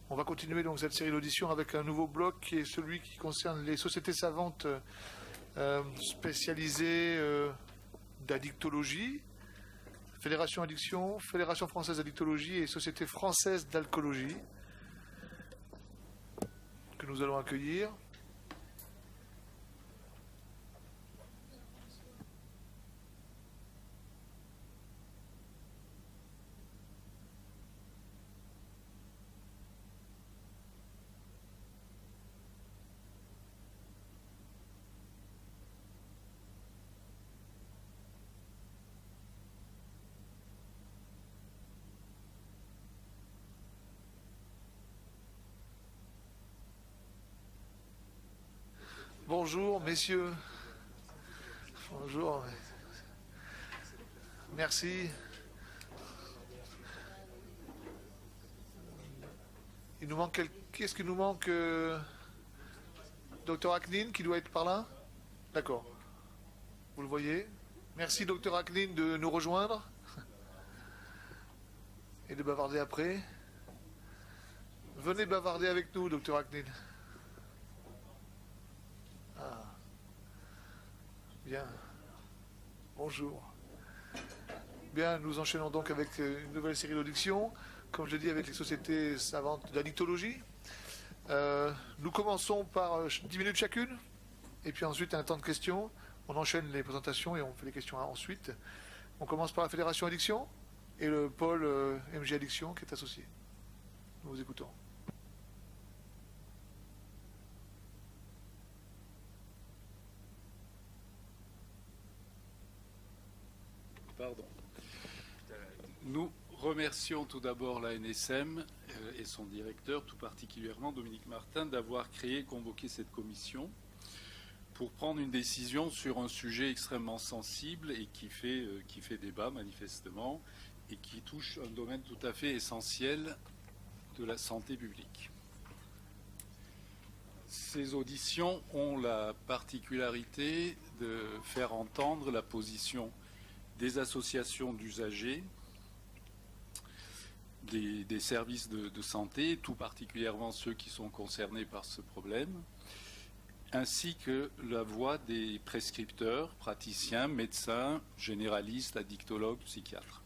On va continuer donc cette série d'auditions avec un nouveau bloc qui est celui qui concerne les sociétés savantes spécialisées d'addictologie, Fédération Addiction, Fédération Française d'Addictologie et Société Française d'Alcoolologie, que nous allons accueillir. Bonjour, messieurs. Bonjour. Merci. Il nous manque Qu'est-ce qu'il nous manque Docteur Aknin, qui doit être par là? D'accord. Vous le voyez. Merci, Docteur Aknin, de nous rejoindre et de bavarder après. Venez bavarder avec nous, Docteur Aknin. Ah. Bien. Bonjour. Bien, nous enchaînons donc avec une nouvelle série d'auditions, comme je l'ai dit, avec les sociétés savantes d'addictologie. Nous commençons par 10 minutes chacune, et puis ensuite un temps de questions. On enchaîne les présentations et on fait les questions ensuite. On commence par la Fédération Addiction et le pôle MG Addiction qui est associé. Nous vous écoutons. Pardon. Nous remercions tout d'abord la NSM et son directeur, tout particulièrement Dominique Martin, d'avoir créé et convoqué cette commission pour prendre une décision sur un sujet extrêmement sensible et qui fait débat manifestement et qui touche un domaine tout à fait essentiel de la santé publique. Ces auditions ont la particularité de faire entendre la position des associations d'usagers, des services de santé, tout particulièrement ceux qui sont concernés par ce problème, ainsi que la voix des prescripteurs, praticiens, médecins, généralistes, addictologues, psychiatres.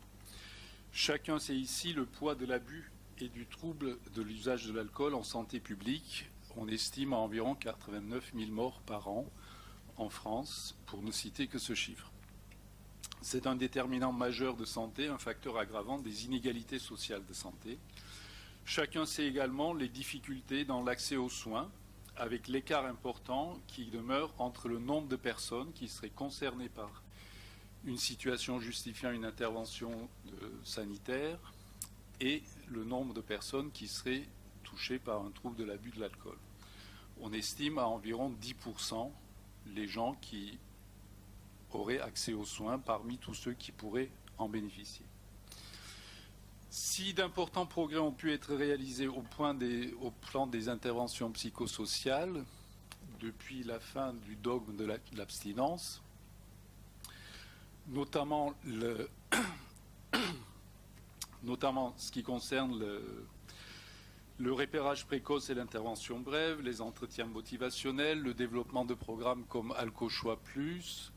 Chacun sait ici le poids de l'abus et du trouble de l'usage de l'alcool en santé publique. On estime à environ 89 000 morts par an en France, pour ne citer que ce chiffre. C'est un déterminant majeur de santé, un facteur aggravant des inégalités sociales de santé. Chacun sait également les difficultés dans l'accès aux soins, avec l'écart important qui demeure entre le nombre de personnes qui seraient concernées par une situation justifiant une intervention sanitaire et le nombre de personnes qui seraient touchées par un trouble de l'abus de l'alcool. On estime à environ 10% les gens qui auraient accès aux soins parmi tous ceux qui pourraient en bénéficier. Si d'importants progrès ont pu être réalisés au plan des interventions psychosociales depuis la fin du dogme de l'abstinence, notamment ce qui concerne le repérage précoce et l'intervention brève, les entretiens motivationnels, le développement de programmes comme AlcoChoix Plus,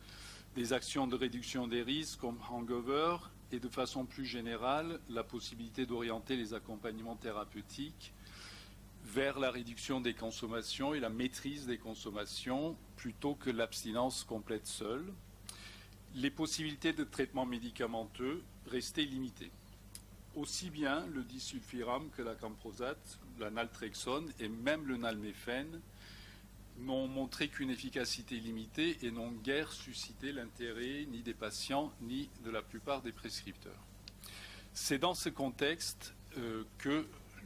des actions de réduction des risques comme Hangover et de façon plus générale, la possibilité d'orienter les accompagnements thérapeutiques vers la réduction des consommations et la maîtrise des consommations plutôt que l'abstinence complète seule. Les possibilités de traitement médicamenteux restaient limitées. Aussi bien le disulfiram que la camprosate, la naltrexone et même le nalméphène n'ont montré qu'une efficacité limitée et n'ont guère suscité l'intérêt ni des patients ni de la plupart des prescripteurs. C'est dans ce contexte que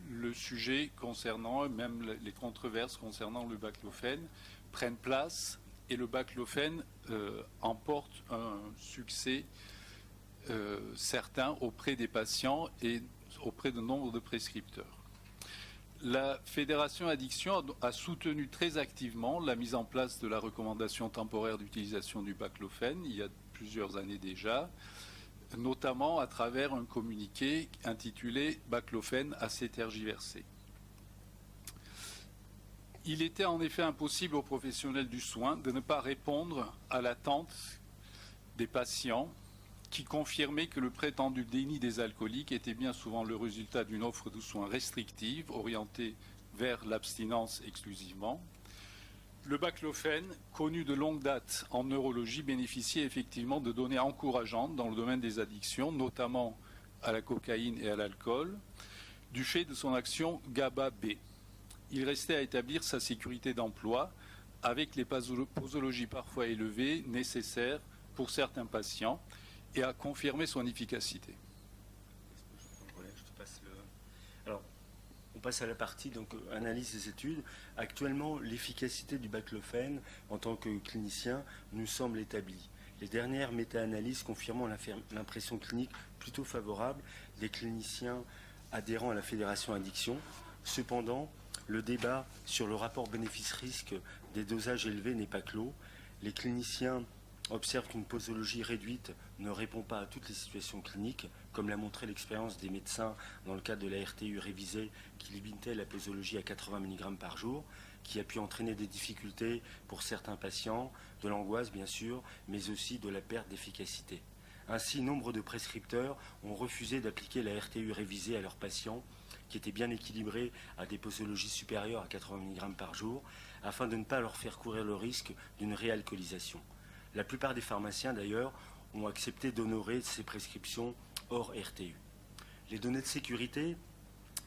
le sujet concernant, même les controverses concernant le baclofène prennent place et le baclofène emporte un succès certain auprès des patients et auprès de nombre de prescripteurs. La Fédération Addiction a soutenu très activement la mise en place de la recommandation temporaire d'utilisation du baclofène il y a plusieurs années déjà, notamment à travers un communiqué intitulé « Baclofène assez tergiversé ». Il était en effet impossible aux professionnels du soin de ne pas répondre à l'attente des patients qui confirmaient que le prétendu déni des alcooliques était bien souvent le résultat d'une offre de soins restrictive orientée vers l'abstinence exclusivement. Le baclofène, connu de longue date en neurologie, bénéficiait effectivement de données encourageantes dans le domaine des addictions, notamment à la cocaïne et à l'alcool, du fait de son action GABA-B. Il restait à établir sa sécurité d'emploi avec les posologies parfois élevées nécessaires pour certains patients et à confirmer son efficacité. Alors, on passe à la partie donc analyse des études. Actuellement, l'efficacité du baclofène en tant que clinicien nous semble établie. Les dernières méta-analyses confirmant l'impression clinique plutôt favorable des cliniciens adhérents à la Fédération Addiction. Cependant, le débat sur le rapport bénéfice-risque des dosages élevés n'est pas clos. Les cliniciens observent qu'une posologie réduite ne répond pas à toutes les situations cliniques, comme l'a montré l'expérience des médecins dans le cadre de la RTU révisée qui limitait la posologie à 80 mg par jour, qui a pu entraîner des difficultés pour certains patients, de l'angoisse bien sûr, mais aussi de la perte d'efficacité. Ainsi, nombre de prescripteurs ont refusé d'appliquer la RTU révisée à leurs patients, qui étaient bien équilibrés à des posologies supérieures à 80 mg par jour, afin de ne pas leur faire courir le risque d'une réalcoolisation. La plupart des pharmaciens, d'ailleurs, ont accepté d'honorer ces prescriptions hors RTU. Les données de sécurité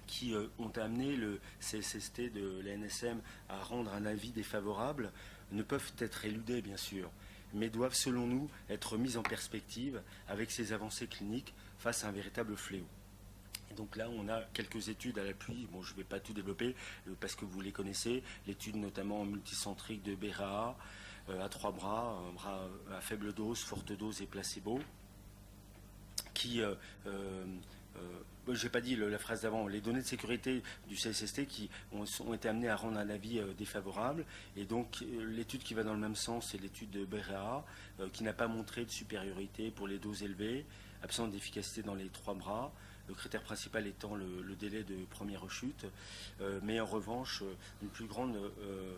qui ont amené le CSST de l'ANSM à rendre un avis défavorable ne peuvent être éludées, bien sûr, mais doivent, selon nous, être mises en perspective avec ces avancées cliniques face à un véritable fléau. Et donc là, on a quelques études à l'appui. Bon, je ne vais pas tout développer parce que vous les connaissez. L'étude notamment multicentrique de BRAA à 3 bras, un bras à faible dose, forte dose et placebo, qui, je n'ai pas dit la phrase d'avant, les données de sécurité du CSST qui ont été amenées à rendre un avis défavorable. Et donc l'étude qui va dans le même sens, c'est l'étude de BRAA, qui n'a pas montré de supériorité pour les doses élevées, absence d'efficacité dans les 3 bras. Le critère principal étant le délai de première rechute, mais en revanche, une plus grande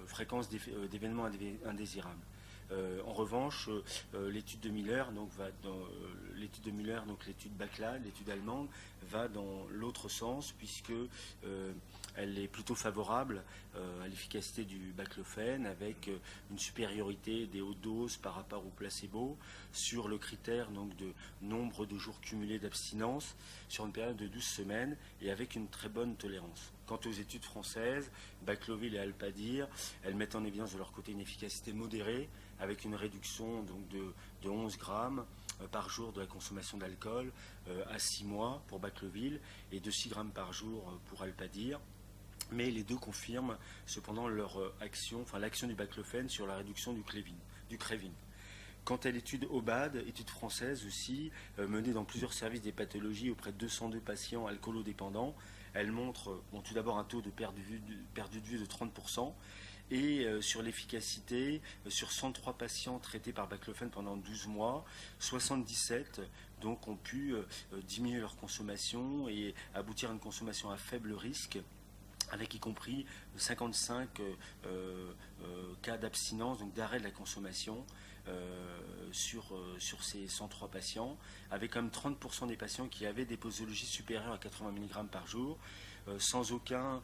fréquence d'événements indésirables. En revanche, l'étude de Miller, donc l'étude Backlad, l'étude allemande, va dans l'autre sens puisque elle est plutôt favorable à l'efficacité du baclofène avec une supériorité des hautes doses par rapport au placebo sur le critère donc, de nombre de jours cumulés d'abstinence sur une période de 12 semaines et avec une très bonne tolérance. Quant aux études françaises, Baclovil et Alpadir, elles mettent en évidence de leur côté une efficacité modérée avec une réduction donc, de 11 grammes par jour de la consommation d'alcool à 6 mois pour Baclovil et de 6 grammes par jour pour Alpadir. Mais les deux confirment cependant leur action, enfin l'action du baclofène sur la réduction du crévine. Quant à l'étude OBAD, étude française aussi, menée dans plusieurs services des pathologies auprès de 202 patients alcoolodépendants, elle montre tout d'abord un taux de perte de vue de 30%, et sur l'efficacité, sur 103 patients traités par baclofène pendant 12 mois, 77 donc, ont pu diminuer leur consommation et aboutir à une consommation à faible risque, avec y compris 55 cas d'abstinence, donc d'arrêt de la consommation sur ces 103 patients, avec quand même 30% des patients qui avaient des posologies supérieures à 80 mg par jour, sans aucun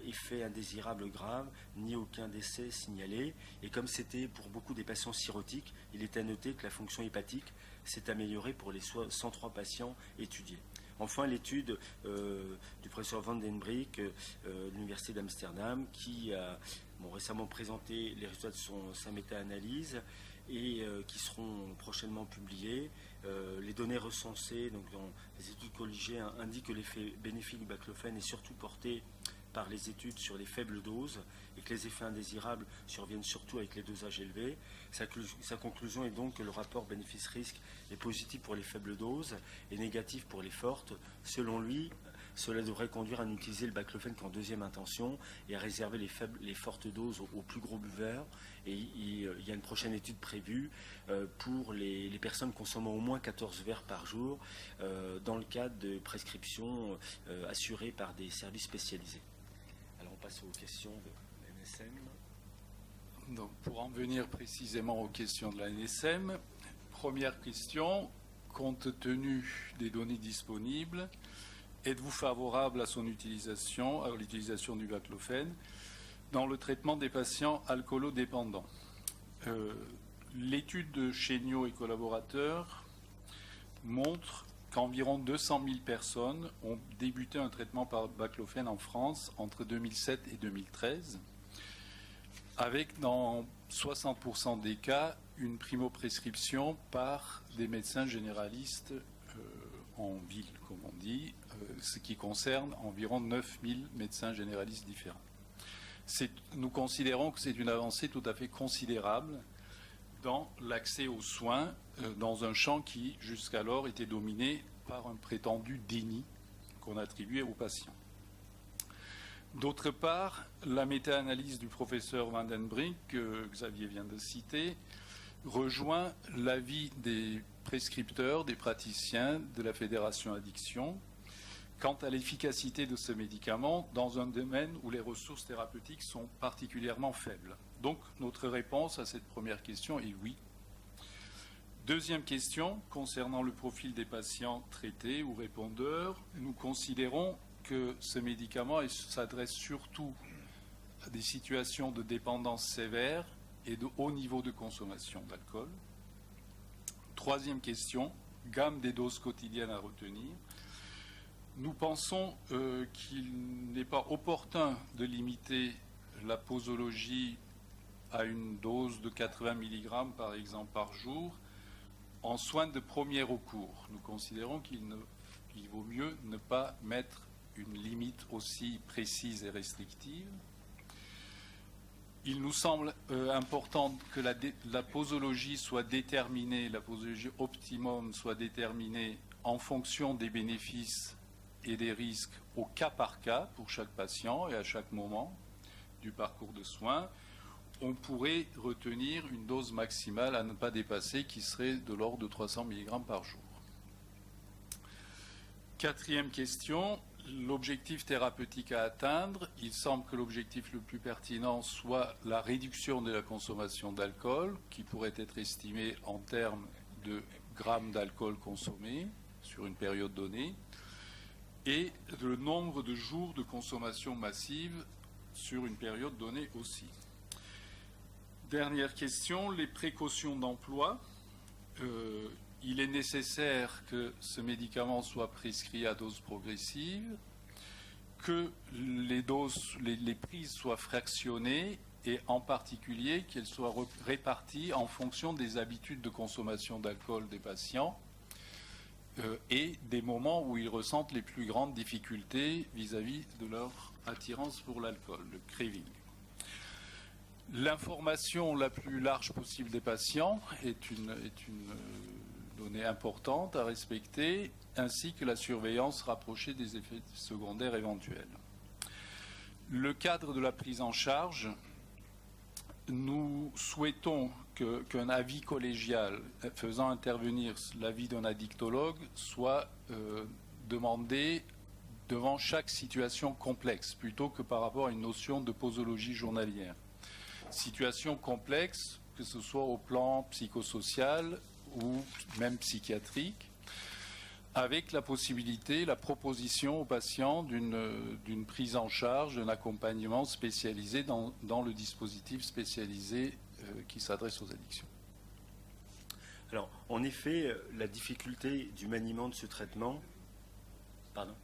effet indésirable grave, ni aucun décès signalé. Et comme c'était pour beaucoup des patients cirrhotiques, il est à noter que la fonction hépatique s'est améliorée pour les 103 patients étudiés. Enfin, l'étude du professeur Van den Briek de l'Université d'Amsterdam qui a récemment présenté les résultats de sa méta-analyse et qui seront prochainement publiées. Les données recensées donc, dans les études colligées indiquent que l'effet bénéfique du baclofène est surtout porté par les études sur les faibles doses et que les effets indésirables surviennent surtout avec les dosages élevés. Sa conclusion est donc que le rapport bénéfice-risque est positif pour les faibles doses et négatif pour les fortes. Selon lui, cela devrait conduire à n'utiliser le baclofène qu'en deuxième intention et à réserver les fortes doses aux plus gros buveurs. Et il y a une prochaine étude prévue pour les personnes consommant au moins 14 verres par jour dans le cadre de prescriptions assurées par des services spécialisés. Alors on passe aux questions de l'ANSM. Donc, pour en venir précisément aux questions de l'ANSM, première question, compte tenu des données disponibles, êtes-vous favorable à son utilisation, à l'utilisation du baclofène dans le traitement des patients alcoolodépendants? L'étude de Chéniaud et collaborateurs montre qu'environ 200 000 personnes ont débuté un traitement par baclofène en France entre 2007 et 2013, avec dans 60% des cas une primo-prescription par des médecins généralistes en ville, comme on dit, ce qui concerne environ 9 000 médecins généralistes différents. Nous considérons que c'est une avancée tout à fait considérable dans l'accès aux soins dans un champ qui, jusqu'alors, était dominé par un prétendu déni qu'on attribuait aux patients. D'autre part, la méta-analyse du professeur Van den Brink, que Xavier vient de citer, rejoint l'avis des prescripteurs, des praticiens de la Fédération Addiction, quant à l'efficacité de ce médicament dans un domaine où les ressources thérapeutiques sont particulièrement faibles. Donc, notre réponse à cette première question est oui. Deuxième question, concernant le profil des patients traités ou répondeurs, nous considérons que ce médicament s'adresse surtout à des situations de dépendance sévère et de haut niveau de consommation d'alcool. Troisième question, gamme des doses quotidiennes à retenir. Nous pensons qu'il n'est pas opportun de limiter la posologie à une dose de 80 mg par exemple par jour en soins de premier recours. Nous considérons qu'il vaut mieux ne pas mettre une limite aussi précise et restrictive. Il nous semble important que la posologie soit déterminée, la posologie optimum soit déterminée en fonction des bénéfices et des risques au cas par cas pour chaque patient et à chaque moment du parcours de soins. On pourrait retenir une dose maximale à ne pas dépasser qui serait de l'ordre de 300 mg par jour. Quatrième question, l'objectif thérapeutique à atteindre. Il semble que l'objectif le plus pertinent soit la réduction de la consommation d'alcool, qui pourrait être estimée en termes de grammes d'alcool consommés sur une période donnée, et le nombre de jours de consommation massive sur une période donnée aussi. Dernière question, les précautions d'emploi. Il est nécessaire que ce médicament soit prescrit à dose progressive, que les prises soient fractionnées et en particulier qu'elles soient réparties en fonction des habitudes de consommation d'alcool des patients et des moments où ils ressentent les plus grandes difficultés vis-à-vis de leur attirance pour l'alcool, le craving. L'information la plus large possible des patients est une donnée importante à respecter, ainsi que la surveillance rapprochée des effets secondaires éventuels. Le cadre de la prise en charge, nous souhaitons qu'un avis collégial faisant intervenir l'avis d'un addictologue soit demandé devant chaque situation complexe, plutôt que par rapport à une notion de posologie journalière. Situation complexe, que ce soit au plan psychosocial ou même psychiatrique, avec la possibilité, la proposition aux patients d'une prise en charge, d'un accompagnement spécialisé dans le dispositif spécialisé qui s'adresse aux addictions. Alors, en effet, la difficulté du maniement de ce traitement... Pardon ?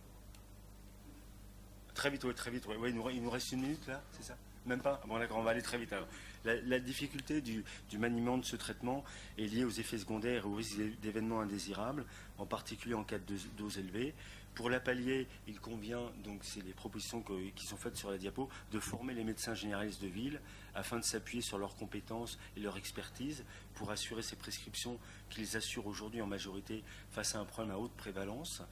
Très vite, oui, très vite. Ouais, il nous reste 1 minute, là, c'est ça ? Même pas ? Bon, d'accord, on va aller très vite alors. La difficulté du maniement de ce traitement est liée aux effets secondaires et aux risques d'événements indésirables, en particulier en cas de dose élevée. Pour la pallier, il convient, donc c'est les propositions qui sont faites sur la diapo, de former les médecins généralistes de ville afin de s'appuyer sur leurs compétences et leur expertise pour assurer ces prescriptions qu'ils assurent aujourd'hui en majorité face à un problème à haute prévalence.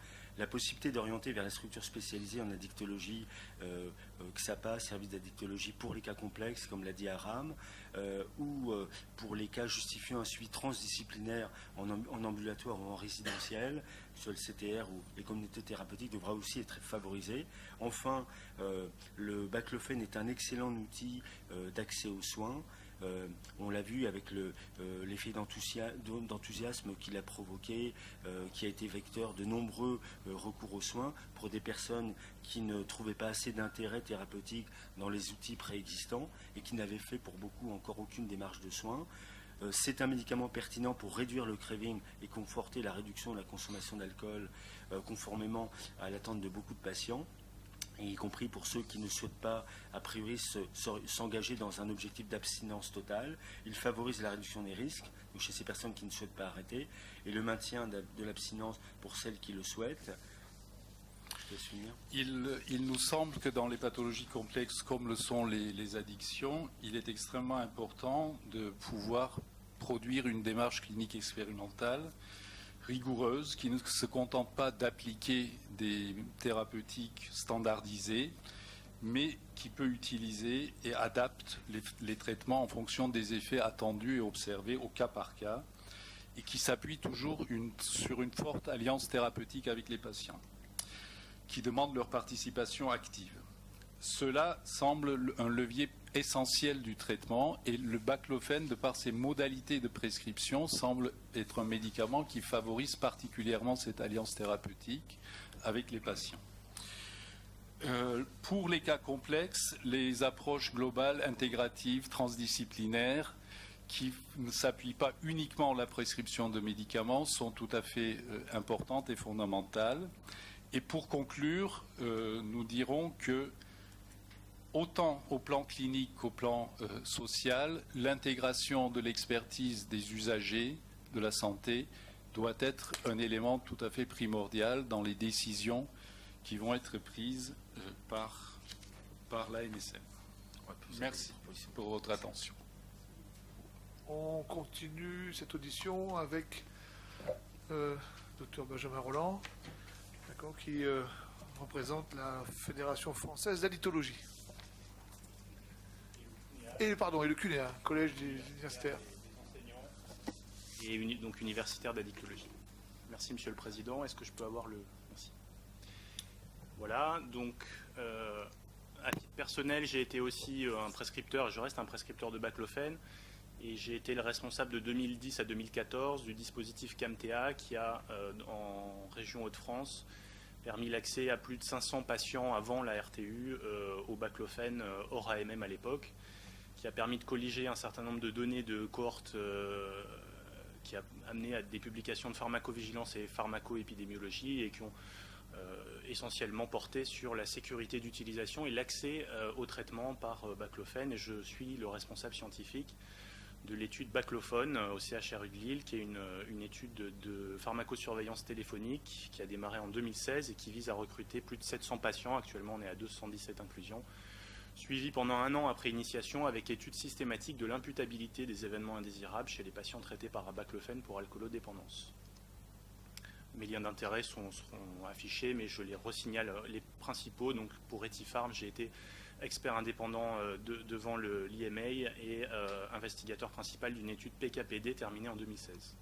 La possibilité d'orienter vers la structure spécialisée en addictologie, XAPA, service d'addictologie pour les cas complexes, comme l'a dit Aram, ou pour les cas justifiant un suivi transdisciplinaire en ambulatoire ou en résidentiel, sur le CTR ou les communautés thérapeutiques, devra aussi être favorisé. Enfin, le baclofen est un excellent outil d'accès aux soins. On l'a vu avec l'effet d'enthousiasme qu'il a provoqué, qui a été vecteur de nombreux recours aux soins pour des personnes qui ne trouvaient pas assez d'intérêt thérapeutique dans les outils préexistants et qui n'avaient fait pour beaucoup encore aucune démarche de soins. C'est un médicament pertinent pour réduire le craving et conforter la réduction de la consommation d'alcool, conformément à l'attente de beaucoup de patients, y compris pour ceux qui ne souhaitent pas, a priori, s'engager dans un objectif d'abstinence totale. Il favorise la réduction des risques, donc chez ces personnes qui ne souhaitent pas arrêter, et le maintien de l'abstinence pour celles qui le souhaitent. Il nous semble que dans les pathologies complexes comme le sont les addictions, il est extrêmement important de pouvoir produire une démarche clinique expérimentale rigoureuse qui ne se contente pas d'appliquer des thérapeutiques standardisées, mais qui peut utiliser et adapte les traitements en fonction des effets attendus et observés au cas par cas, et qui s'appuie toujours sur une forte alliance thérapeutique avec les patients, qui demandent leur participation active. Cela semble un levier essentiel du traitement et le baclofen, de par ses modalités de prescription, semble être un médicament qui favorise particulièrement cette alliance thérapeutique avec les patients. Pour les cas complexes, les approches globales, intégratives, transdisciplinaires, qui ne s'appuient pas uniquement à la prescription de médicaments, sont tout à fait importantes et fondamentales. Et pour conclure, nous dirons que autant au plan clinique qu'au plan social, l'intégration de l'expertise des usagers de la santé doit être un élément tout à fait primordial dans les décisions qui vont être prises par l'ANSM. Merci pour votre attention. On continue cette audition avec Dr Benjamin Rolland, qui représente la Fédération française d'addictologie. Et le CUNEA, Collège des universitaires. Et donc universitaire d'addictologie. Merci Monsieur le Président. Est-ce que je peux avoir le... Merci. Voilà, donc à titre personnel, j'ai été aussi un prescripteur, je reste un prescripteur de baclofen, et j'ai été le responsable de 2010 à 2014 du dispositif CAMTEA qui a, en région Hauts-de-France, permis l'accès à plus de 500 patients avant la RTU au baclofen hors AMM à l'époque, qui a permis de colliger un certain nombre de données de cohortes qui a amené à des publications de pharmacovigilance et pharmacoépidémiologie et qui ont essentiellement porté sur la sécurité d'utilisation et l'accès au traitement par baclofen. Et je suis le responsable scientifique de l'étude Baclophone au CHRU de Lille, qui est une étude de pharmacosurveillance téléphonique qui a démarré en 2016 et qui vise à recruter plus de 700 patients. Actuellement, on est à 217 inclusions, suivi pendant 1 an après initiation avec étude systématique de l'imputabilité des événements indésirables chez les patients traités par baclofen pour alcoolodépendance. Mes liens d'intérêt seront affichés, mais je les resignale les principaux. Donc pour Etipharm, j'ai été expert indépendant devant l'IMA et investigateur principal d'une étude PKPD terminée en 2016.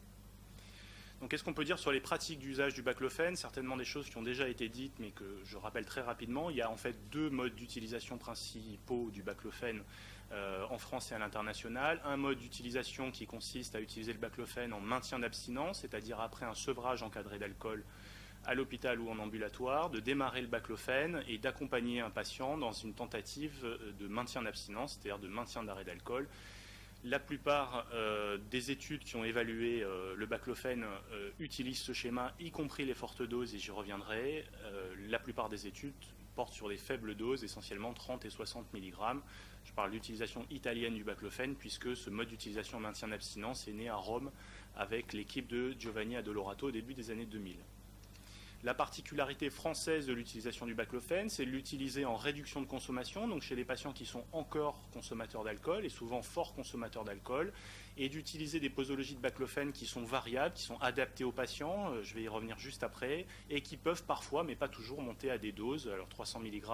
Donc qu'est-ce qu'on peut dire sur les pratiques d'usage du baclofen? Certainement des choses qui ont déjà été dites, mais que je rappelle très rapidement. Il y a en fait 2 modes d'utilisation principaux du baclofen en France et à l'international. Un mode d'utilisation qui consiste à utiliser le baclofen en maintien d'abstinence, c'est-à-dire après un sevrage encadré d'alcool à l'hôpital ou en ambulatoire, de démarrer le baclofen et d'accompagner un patient dans une tentative de maintien d'abstinence, c'est-à-dire de maintien d'arrêt d'alcool. La plupart des études qui ont évalué le baclofen utilisent ce schéma, y compris les fortes doses, et j'y reviendrai. La plupart des études portent sur des faibles doses, essentiellement 30 et 60 mg. Je parle d'utilisation italienne du baclofen, puisque ce mode d'utilisation en maintien d'abstinence est né à Rome avec l'équipe de Giovanni Addolorato au début des années 2000. La particularité française de l'utilisation du baclofène, c'est de l'utiliser en réduction de consommation, donc chez les patients qui sont encore consommateurs d'alcool et souvent forts consommateurs d'alcool, et d'utiliser des posologies de baclofène qui sont variables, qui sont adaptées aux patients, je vais y revenir juste après, et qui peuvent parfois, mais pas toujours, monter à des doses. Alors 300 mg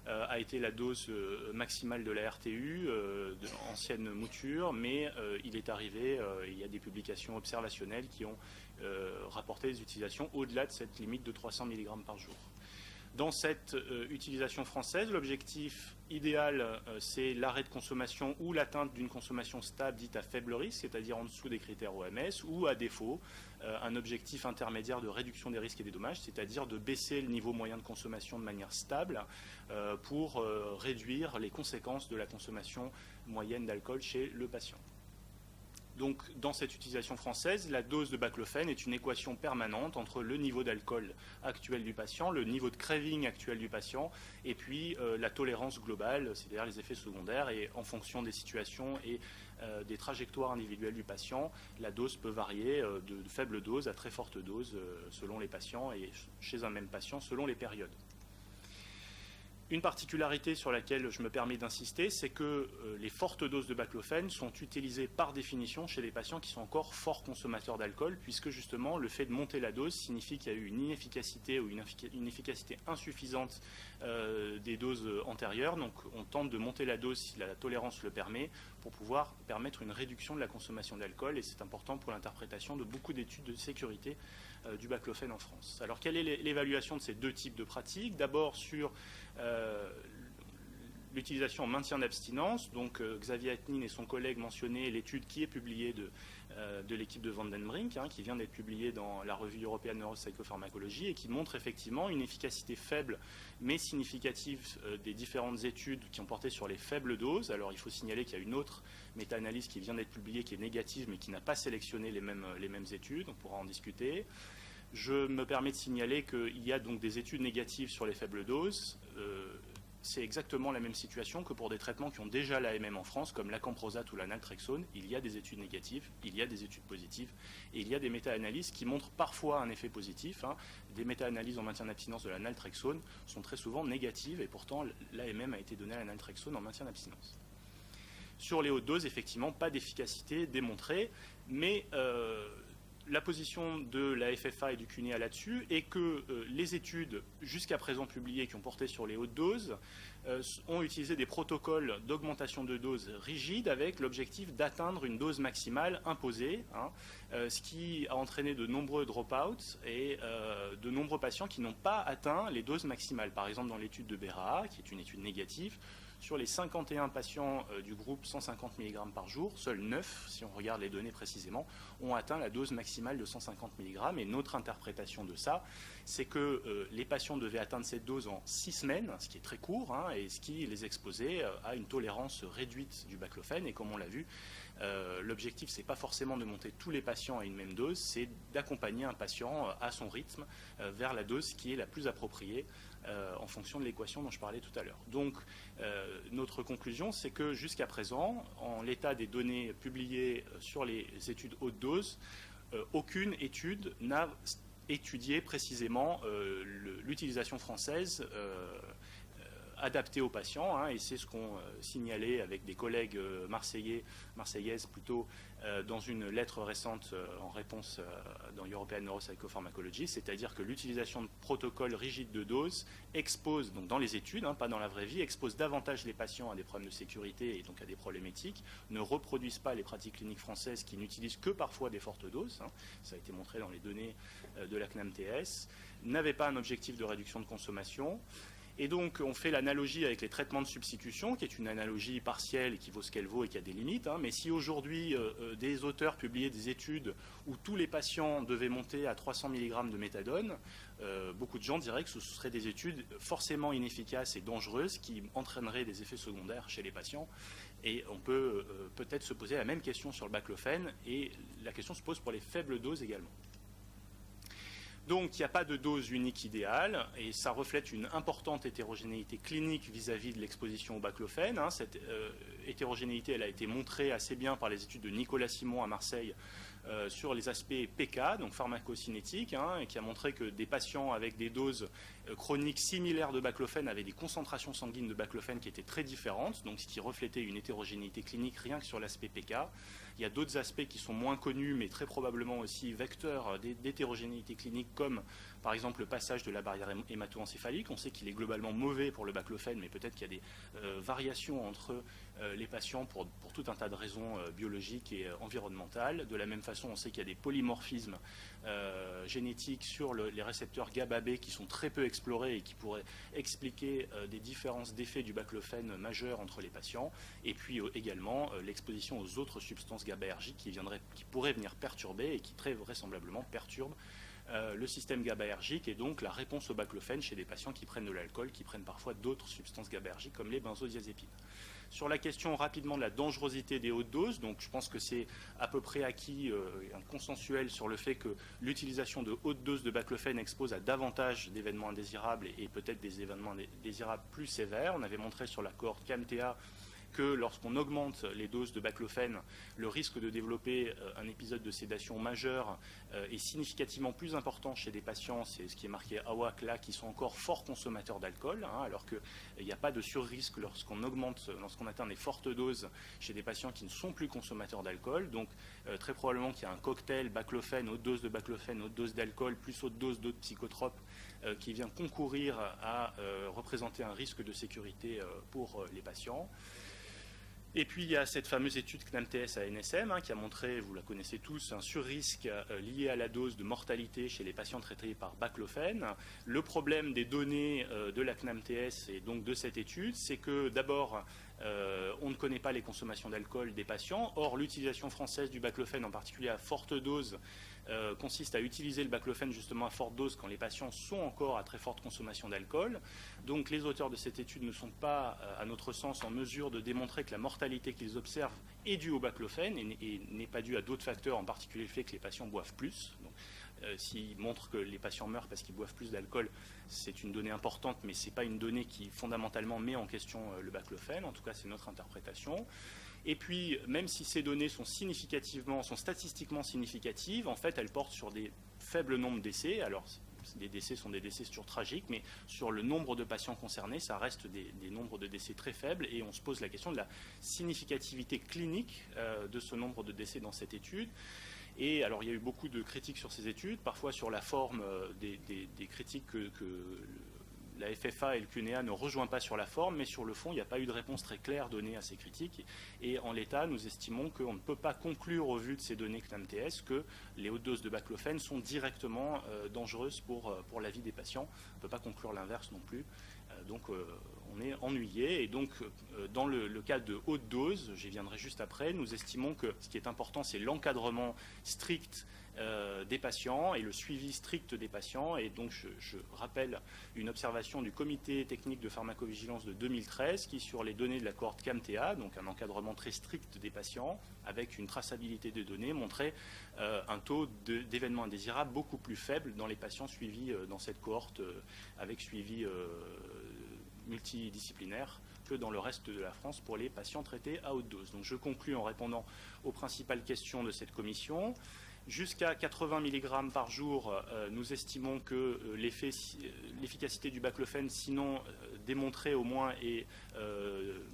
a été la dose maximale de la RTU, de ancienne mouture, mais il est arrivé, il y a des publications observationnelles qui ont rapporté des utilisations au-delà de cette limite de 300 mg par jour. Dans cette utilisation française, l'objectif idéal, c'est l'arrêt de consommation ou l'atteinte d'une consommation stable dite à faible risque, c'est-à-dire en dessous des critères OMS, ou à défaut, un objectif intermédiaire de réduction des risques et des dommages, c'est-à-dire de baisser le niveau moyen de consommation de manière stable pour réduire les conséquences de la consommation moyenne d'alcool chez le patient. Donc, dans cette utilisation française, la dose de baclofène est une équation permanente entre le niveau d'alcool actuel du patient, le niveau de craving actuel du patient, et puis la tolérance globale, c'est-à-dire les effets secondaires. Et en fonction des situations et des trajectoires individuelles du patient, la dose peut varier de faible dose à très forte dose selon les patients et chez un même patient selon les périodes. Une particularité sur laquelle je me permets d'insister, c'est que les fortes doses de baclofène sont utilisées par définition chez les patients qui sont encore forts consommateurs d'alcool, puisque justement le fait de monter la dose signifie qu'il y a eu une inefficacité ou une efficacité insuffisante des doses antérieures. Donc on tente de monter la dose si la tolérance le permet, pour pouvoir permettre une réduction de la consommation d'alcool, et c'est important pour l'interprétation de beaucoup d'études de sécurité du baclofène en France. Alors quelle est l'évaluation de ces deux types de pratiques? D'abord sur l'utilisation en maintien d'abstinence. Donc Xavier Atnin et son collègue mentionnaient l'étude qui est publiée de l'équipe de Van den Brink, qui vient d'être publiée dans la revue européenne neuropsychopharmacologie et qui montre effectivement une efficacité faible mais significative des différentes études qui ont porté sur les faibles doses. Alors il faut signaler qu'il y a une autre méta-analyse qui vient d'être publiée qui est négative mais qui n'a pas sélectionné les mêmes études, on pourra en discuter. Je me permets de signaler qu'il y a donc des études négatives sur les faibles doses. C'est exactement la même situation que pour des traitements qui ont déjà l'AMM en France, comme l'acamprosate ou la naltrexone. Il y a des études négatives, il y a des études positives, et il y a des méta-analyses qui montrent parfois un effet positif. Des méta-analyses en maintien d'abstinence de la naltrexone sont très souvent négatives, et pourtant l'AMM a été donnée à la naltrexone en maintien d'abstinence. Sur les hautes doses, effectivement, pas d'efficacité démontrée, mais la position de la FFA et du CUNEA là-dessus est que les études jusqu'à présent publiées qui ont porté sur les hautes doses ont utilisé des protocoles d'augmentation de dose rigides avec l'objectif d'atteindre une dose maximale imposée, ce qui a entraîné de nombreux drop-outs et de nombreux patients qui n'ont pas atteint les doses maximales. Par exemple, dans l'étude de BERAA, qui est une étude négative, sur les 51 patients du groupe 150 mg par jour, seuls 9, si on regarde les données précisément, ont atteint la dose maximale de 150 mg. Et notre interprétation de ça, c'est que les patients devaient atteindre cette dose en 6 semaines, ce qui est très court, et ce qui les exposait à une tolérance réduite du baclofène. Et comme on l'a vu, l'objectif, ce n'est pas forcément de monter tous les patients à une même dose, c'est d'accompagner un patient à son rythme vers la dose qui est la plus appropriée en fonction de l'équation dont je parlais tout à l'heure. Donc, notre conclusion, c'est que jusqu'à présent, en l'état des données publiées sur les études haute dose, aucune étude n'a étudié précisément l'utilisation française adaptée aux patients, et c'est ce qu'on signalait avec des collègues marseillaises plutôt dans une lettre récente en réponse dans European Neuropsychopharmacology, c'est-à-dire que l'utilisation de protocoles rigides de dose expose, donc dans les études, pas dans la vraie vie, expose davantage les patients à des problèmes de sécurité et donc à des problèmes éthiques, ne reproduisent pas les pratiques cliniques françaises qui n'utilisent que parfois des fortes doses, ça a été montré dans les données de la CNAM-TS, n'avaient pas un objectif de réduction de consommation. Et donc, on fait l'analogie avec les traitements de substitution, qui est une analogie partielle et qui vaut ce qu'elle vaut et qui a des limites. Mais si aujourd'hui, des auteurs publiaient des études où tous les patients devaient monter à 300 mg de méthadone, beaucoup de gens diraient que ce seraient des études forcément inefficaces et dangereuses qui entraîneraient des effets secondaires chez les patients. Et on peut peut-être se poser la même question sur le baclofène, et la question se pose pour les faibles doses également. Donc, il n'y a pas de dose unique idéale, et ça reflète une importante hétérogénéité clinique vis-à-vis de l'exposition au baclofène. Cette hétérogénéité, elle a été montrée assez bien par les études de Nicolas Simon à Marseille sur les aspects PK, donc pharmacocinétiques, et qui a montré que des patients avec des doses chroniques similaires de baclofène avaient des concentrations sanguines de baclofène qui étaient très différentes, donc ce qui reflétait une hétérogénéité clinique rien que sur l'aspect PK. Il y a d'autres aspects qui sont moins connus, mais très probablement aussi vecteurs d'hétérogénéité clinique, comme par exemple le passage de la barrière hémato-encéphalique. On sait qu'il est globalement mauvais pour le baclofène, mais peut-être qu'il y a des variations entre les patients pour tout un tas de raisons biologiques et environnementales. De la même façon, on sait qu'il y a des polymorphismes génétiques sur les récepteurs GABA-B qui sont très peu explorés et qui pourraient expliquer des différences d'effet du baclofène majeures entre les patients. Et puis également l'exposition aux autres substances GABAergiques qui pourraient venir perturber et qui très vraisemblablement perturbent le système GABAergique et donc la réponse au baclofène chez des patients qui prennent de l'alcool, qui prennent parfois d'autres substances GABAergiques comme les benzodiazépines. Sur la question rapidement de la dangerosité des hautes doses, donc je pense que c'est à peu près acquis, un consensuel sur le fait que l'utilisation de hautes doses de baclofène expose à davantage d'événements indésirables et peut-être des événements indésirables plus sévères. On avait montré sur la cohorte CAMTA que lorsqu'on augmente les doses de baclofène, le risque de développer un épisode de sédation majeure est significativement plus important chez des patients, c'est ce qui est marqué AWAC là, qui sont encore forts consommateurs d'alcool, alors qu'il n'y a pas de surrisque lorsqu'on atteint des fortes doses chez des patients qui ne sont plus consommateurs d'alcool. Donc très probablement qu'il y a un cocktail baclofène, haute dose de baclofène, haute dose d'alcool, plus haute dose d'autres psychotropes qui vient concourir à représenter un risque de sécurité pour les patients. Et puis il y a cette fameuse étude CNAMTS à NSM qui a montré, vous la connaissez tous, un surrisque lié à la dose de mortalité chez les patients traités par baclofène. Le problème des données de la CNAMTS et donc de cette étude, c'est que d'abord, on ne connaît pas les consommations d'alcool des patients. Or, l'utilisation française du baclofène, en particulier à forte dose, consiste à utiliser le baclofène justement à forte dose quand les patients sont encore à très forte consommation d'alcool. Donc les auteurs de cette étude ne sont pas, à notre sens, en mesure de démontrer que la mortalité qu'ils observent est due au baclofène et n'est pas due à d'autres facteurs, en particulier le fait que les patients boivent plus. Donc, s'ils montrent que les patients meurent parce qu'ils boivent plus d'alcool, c'est une donnée importante, mais ce n'est pas une donnée qui fondamentalement met en question le baclofène. En tout cas, c'est notre interprétation. Et puis, même si ces données sont statistiquement significatives, en fait, elles portent sur des faibles nombres d'essais. Alors, les décès sont des décès toujours tragiques, mais sur le nombre de patients concernés, ça reste des nombres de décès très faibles. Et on se pose la question de la significativité clinique de ce nombre de décès dans cette étude. Et alors, il y a eu beaucoup de critiques sur ces études, parfois sur la forme des critiques que la FFA et le QNEA ne rejoignent pas sur la forme, mais sur le fond, il n'y a pas eu de réponse très claire donnée à ces critiques. Et en l'état, nous estimons qu'on ne peut pas conclure au vu de ces données CNAMTS que les hautes doses de baclofène sont directement dangereuses pour la vie des patients. On ne peut pas conclure l'inverse non plus. Donc on est ennuyé. Et donc dans le cas de haute dose, j'y viendrai juste après, nous estimons que ce qui est important, c'est l'encadrement strict des patients et le suivi strict des patients. Et donc je rappelle une observation du comité technique de pharmacovigilance de 2013 qui, sur les données de la cohorte CAMTA, donc un encadrement très strict des patients avec une traçabilité des données, montrait un taux d'événements indésirables beaucoup plus faible dans les patients suivis dans cette cohorte avec suivi multidisciplinaire que dans le reste de la France pour les patients traités à haute dose. Donc je conclus en répondant aux principales questions de cette commission. Jusqu'à 80 mg par jour, nous estimons que l'efficacité du baclofène, sinon démontrée au moins, est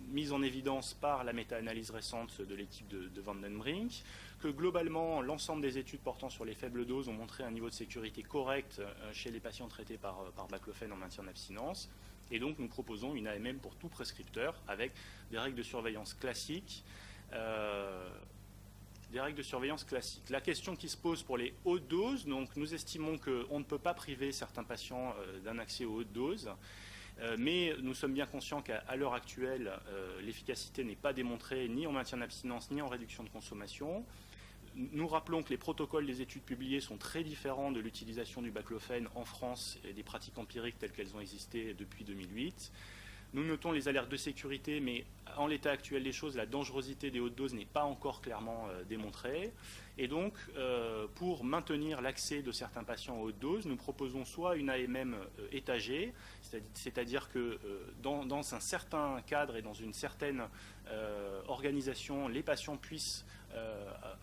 mise en évidence par la méta-analyse récente de l'équipe de Van den Brink, que globalement, l'ensemble des études portant sur les faibles doses ont montré un niveau de sécurité correct chez les patients traités par baclofène en maintien d'abstinence. Et donc, nous proposons une AMM pour tout prescripteur avec des règles de surveillance classiques. La question qui se pose pour les hautes doses, donc nous estimons qu'on ne peut pas priver certains patients d'un accès aux hautes doses, mais nous sommes bien conscients qu'à l'heure actuelle, l'efficacité n'est pas démontrée ni en maintien d'abstinence ni en réduction de consommation. Nous rappelons que les protocoles des études publiées sont très différents de l'utilisation du baclofène en France et des pratiques empiriques telles qu'elles ont existé depuis 2008. Nous notons les alertes de sécurité, mais en l'état actuel des choses, la dangerosité des hautes doses n'est pas encore clairement démontrée. Et donc, pour maintenir l'accès de certains patients aux hautes doses, nous proposons soit une AMM étagée, c'est-à-dire que dans un certain cadre et dans une certaine organisation, les patients puissent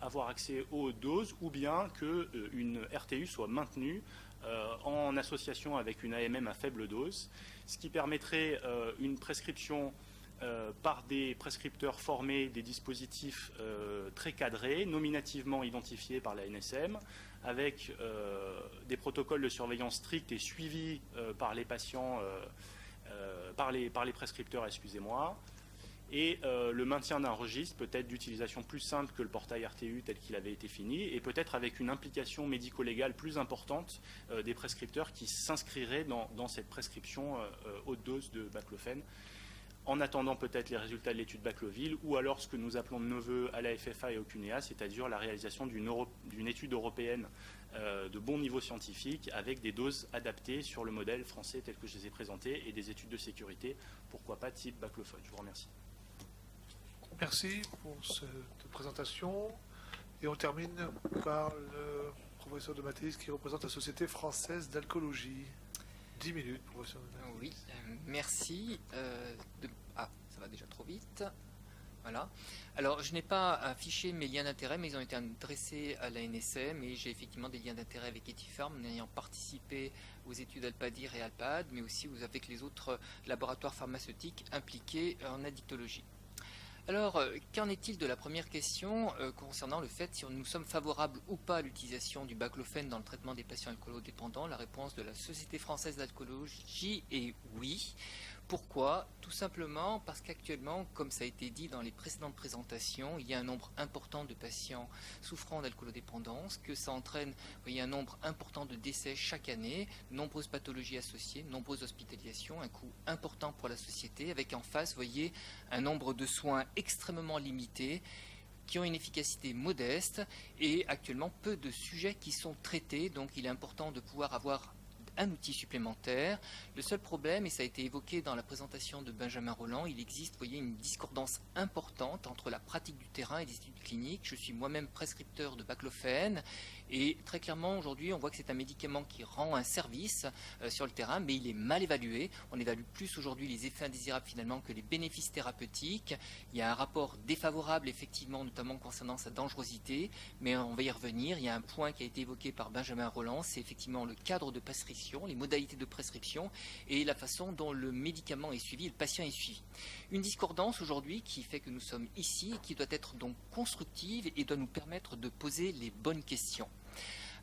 avoir accès aux hautes doses, ou bien qu'une RTU soit maintenue en association avec une AMM à faible dose, ce qui permettrait une prescription par des prescripteurs formés, des dispositifs très cadrés, nominativement identifiés par la NSM, avec des protocoles de surveillance stricts et suivis par les patients, par les prescripteurs, excusez-moi, et le maintien d'un registre, peut-être d'utilisation plus simple que le portail RTU tel qu'il avait été fini, et peut-être avec une implication médico-légale plus importante des prescripteurs qui s'inscriraient dans cette prescription haute dose de baclofène, en attendant peut-être les résultats de l'étude Bacloville, ou alors ce que nous appelons de nos voeux à la FFA et au CUNEA, c'est-à-dire la réalisation d'une étude européenne de bon niveau scientifique, avec des doses adaptées sur le modèle français tel que je les ai présentés, et des études de sécurité, pourquoi pas type baclophone. Je vous remercie. Merci pour cette présentation. Et on termine par le professeur de Mathéis qui représente la Société française d'alcoolologie. 10 minutes, professeur de Mathéis. Oui, merci. Ça va déjà trop vite. Voilà. Alors, je n'ai pas affiché mes liens d'intérêt, mais ils ont été adressés à la NSM et j'ai effectivement des liens d'intérêt avec Ethifarm, en ayant participé aux études Alpadir et Alpad, mais aussi avec les autres laboratoires pharmaceutiques impliqués en addictologie. Alors, qu'en est-il de la première question concernant le fait si nous sommes favorables ou pas à l'utilisation du baclofène dans le traitement des patients alcoolodépendants? La réponse de la Société française d'alcoolologie est oui. Pourquoi? Tout simplement parce qu'actuellement, comme ça a été dit dans les précédentes présentations, il y a un nombre important de patients souffrant d'alcoolodépendance, que ça entraîne un nombre important de décès chaque année, nombreuses pathologies associées, nombreuses hospitalisations, un coût important pour la société, avec en face, voyez, un nombre de soins extrêmement limité, qui ont une efficacité modeste et actuellement peu de sujets qui sont traités, donc il est important de pouvoir avoir un outil supplémentaire. Le seul problème, et ça a été évoqué dans la présentation de Benjamin Rolland, il existe, vous voyez, une discordance importante entre la pratique du terrain et des études cliniques. Je suis moi-même prescripteur de baclofène et très clairement aujourd'hui on voit que c'est un médicament qui rend un service sur le terrain, mais il est mal évalué. On évalue plus aujourd'hui les effets indésirables finalement que les bénéfices thérapeutiques. Il y a un rapport défavorable effectivement, notamment concernant sa dangerosité, mais on va y revenir. Il y a un point qui a été évoqué par Benjamin Rolland, c'est effectivement le cadre de prescription, les modalités de prescription et la façon dont le médicament est suivi, le patient est suivi. Une discordance aujourd'hui qui fait que nous sommes ici et qui doit être donc constructive et doit nous permettre de poser les bonnes questions.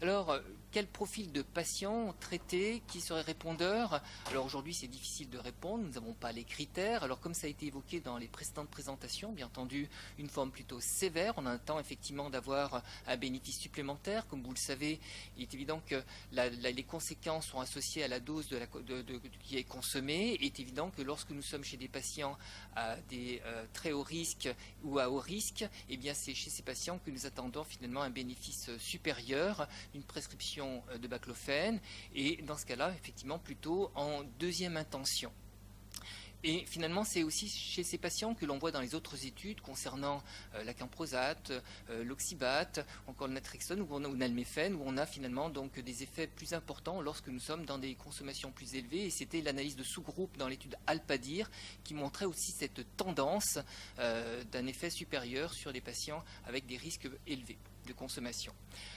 Alors, quel profil de patient traité, qui serait répondeur? Alors aujourd'hui, c'est difficile de répondre, nous n'avons pas les critères. Alors comme ça a été évoqué dans les précédentes présentations, bien entendu, une forme plutôt sévère. On attend effectivement d'avoir un bénéfice supplémentaire. Comme vous le savez, il est évident que les conséquences sont associées à la dose qui est consommée. Il est évident que lorsque nous sommes chez des patients à des très hauts risques ou à haut risque, eh bien c'est chez ces patients que nous attendons finalement un bénéfice supérieur d'une prescription de baclofène et dans ce cas-là, effectivement, plutôt en deuxième intention. Et finalement, c'est aussi chez ces patients que l'on voit dans les autres études concernant la camprosate, l'oxybate, encore le naltrexone ou nalméphène, où on a finalement donc des effets plus importants lorsque nous sommes dans des consommations plus élevées. Et c'était l'analyse de sous-groupe dans l'étude Alpadir qui montrait aussi cette tendance d'un effet supérieur sur les patients avec des risques élevés de consommation.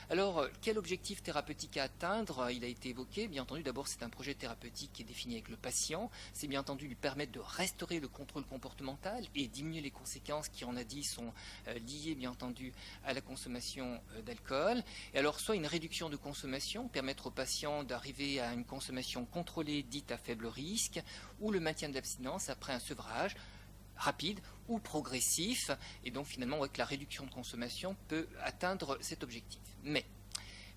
Alors, quel objectif thérapeutique à atteindre? Il a été évoqué. Bien entendu, d'abord, c'est un projet thérapeutique qui est défini avec le patient. C'est bien entendu lui permettre de restaurer le contrôle comportemental et diminuer les conséquences qui, on a dit, sont liées, bien entendu, à la consommation d'alcool. Et alors, soit une réduction de consommation, permettre au patient d'arriver à une consommation contrôlée, dite à faible risque, ou le maintien de l'abstinence après un sevrage rapide ou progressif, et donc finalement on voit que la réduction de consommation peut atteindre cet objectif. Mais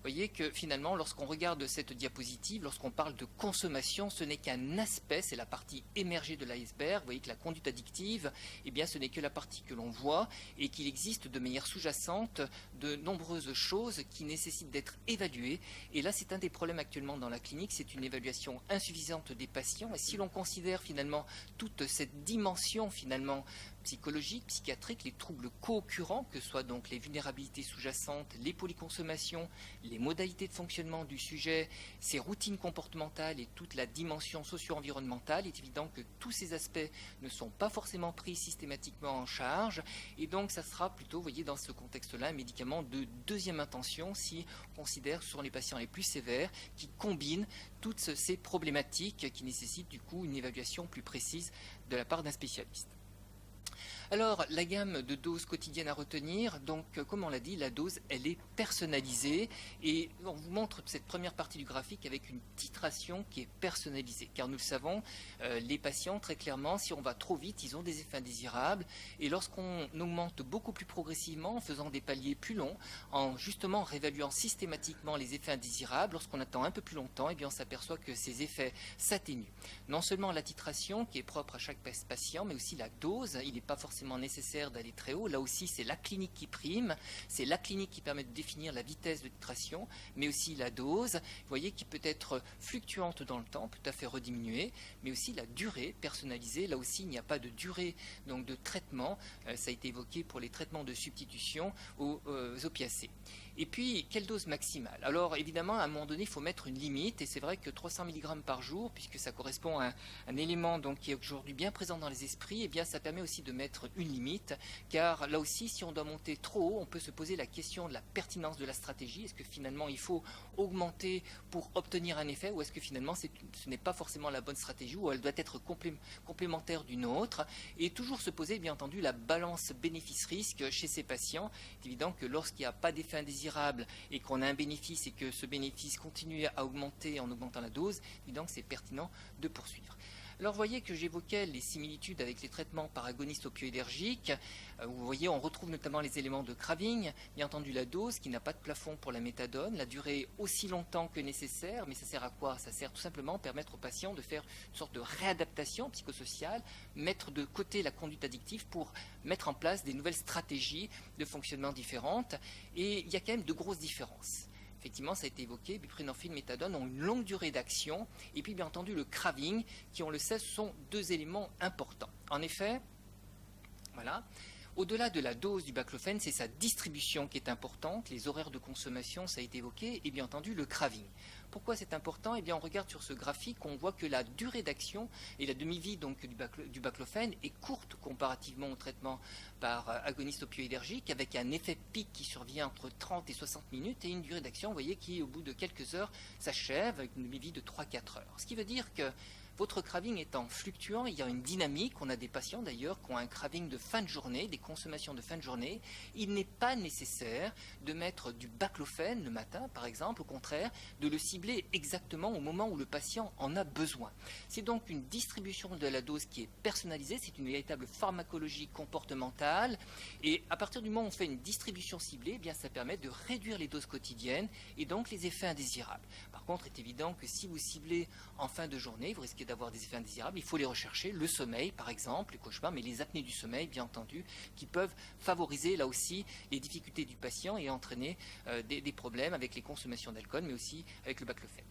voyez que finalement, lorsqu'on regarde cette diapositive, lorsqu'on parle de consommation, ce n'est qu'un aspect, c'est la partie émergée de l'iceberg. Vous voyez que la conduite addictive, eh bien, ce n'est que la partie que l'on voit et qu'il existe de manière sous-jacente de nombreuses choses qui nécessitent d'être évaluées. Et là, c'est un des problèmes actuellement dans la clinique, c'est une évaluation insuffisante des patients. Et si l'on considère finalement toute cette dimension finalement psychologiques, psychiatriques, les troubles co-occurrents, que ce soit donc les vulnérabilités sous-jacentes, les polyconsommations, les modalités de fonctionnement du sujet, ses routines comportementales et toute la dimension socio-environnementale, il est évident que tous ces aspects ne sont pas forcément pris systématiquement en charge, et donc ça sera plutôt, vous voyez, dans ce contexte-là, un médicament de deuxième intention si on considère que ce sont les patients les plus sévères qui combinent toutes ces problématiques qui nécessitent du coup une évaluation plus précise de la part d'un spécialiste. Alors, la gamme de doses quotidiennes à retenir, donc comme on l'a dit, la dose, elle est personnalisée et on vous montre cette première partie du graphique avec une titration qui est personnalisée. Car nous le savons, les patients, très clairement, si on va trop vite, ils ont des effets indésirables et lorsqu'on augmente beaucoup plus progressivement, en faisant des paliers plus longs, en justement réévaluant systématiquement les effets indésirables, lorsqu'on attend un peu plus longtemps, eh bien, on s'aperçoit que ces effets s'atténuent. Non seulement la titration qui est propre à chaque patient, mais aussi la dose, il n'est pas forcément nécessaire d'aller très haut. Là aussi, c'est la clinique qui prime, c'est la clinique qui permet de définir la vitesse de titration, mais aussi la dose, vous voyez, qui peut être fluctuante dans le temps, tout à fait rediminuée, mais aussi la durée personnalisée. Là aussi, il n'y a pas de durée donc de traitement. Ça a été évoqué pour les traitements de substitution aux opiacés. Et puis, quelle dose maximale? Alors, évidemment, à un moment donné, il faut mettre une limite, et c'est vrai que 300 mg par jour, puisque ça correspond à un élément donc, qui est aujourd'hui bien présent dans les esprits, eh bien, ça permet aussi de mettre une limite, car là aussi, si on doit monter trop haut, on peut se poser la question de la pertinence de la stratégie. Est-ce que finalement, il faut augmenter pour obtenir un effet, ou est-ce que finalement, ce n'est pas forcément la bonne stratégie, ou elle doit être complémentaire d'une autre, et toujours se poser, bien entendu, la balance bénéfice-risque chez ces patients. C'est évident que lorsqu'il n'y a pas d'effet indésirable et qu'on a un bénéfice et que ce bénéfice continue à augmenter en augmentant la dose, évidemment que c'est pertinent de poursuivre. Alors vous voyez que j'évoquais les similitudes avec les traitements par agonistes opioïdergiques. Vous voyez, on retrouve notamment les éléments de craving, bien entendu la dose qui n'a pas de plafond pour la méthadone, la durée aussi longtemps que nécessaire, mais ça sert à quoi? Ça sert tout simplement à permettre aux patients de faire une sorte de réadaptation psychosociale, mettre de côté la conduite addictive pour mettre en place des nouvelles stratégies de fonctionnement différentes. Et il y a quand même de grosses différences. Effectivement, ça a été évoqué, buprenorphine, méthadone ont une longue durée d'action, et puis bien entendu le craving, qui on le sait, sont deux éléments importants. En effet, voilà, au-delà de la dose du baclofène, c'est sa distribution qui est importante, les horaires de consommation, ça a été évoqué, et bien entendu le craving. Pourquoi c'est important? Eh bien, on regarde sur ce graphique, on voit que la durée d'action et la demi-vie donc du baclofène est courte comparativement au traitement par agoniste opioïdergique, avec un effet pic qui survient entre 30 et 60 minutes et une durée d'action, vous voyez, qui au bout de quelques heures s'achève avec une demi-vie de 3-4 heures. Ce qui veut dire que votre craving étant fluctuant, il y a une dynamique. On a des patients d'ailleurs qui ont un craving de fin de journée, des consommations de fin de journée. Il n'est pas nécessaire de mettre du baclofène le matin, par exemple. Au contraire, de le cibler exactement au moment où le patient en a besoin. C'est donc une distribution de la dose qui est personnalisée. C'est une véritable pharmacologie comportementale. Et à partir du moment où on fait une distribution ciblée, eh bien, ça permet de réduire les doses quotidiennes et donc les effets indésirables. Par contre, il est évident que si vous ciblez en fin de journée, vous risquez d'avoir des effets indésirables. Il faut les rechercher, le sommeil par exemple, les cauchemars, mais les apnées du sommeil bien entendu, qui peuvent favoriser là aussi les difficultés du patient et entraîner des problèmes avec les consommations d'alcool, mais aussi avec le baclofène.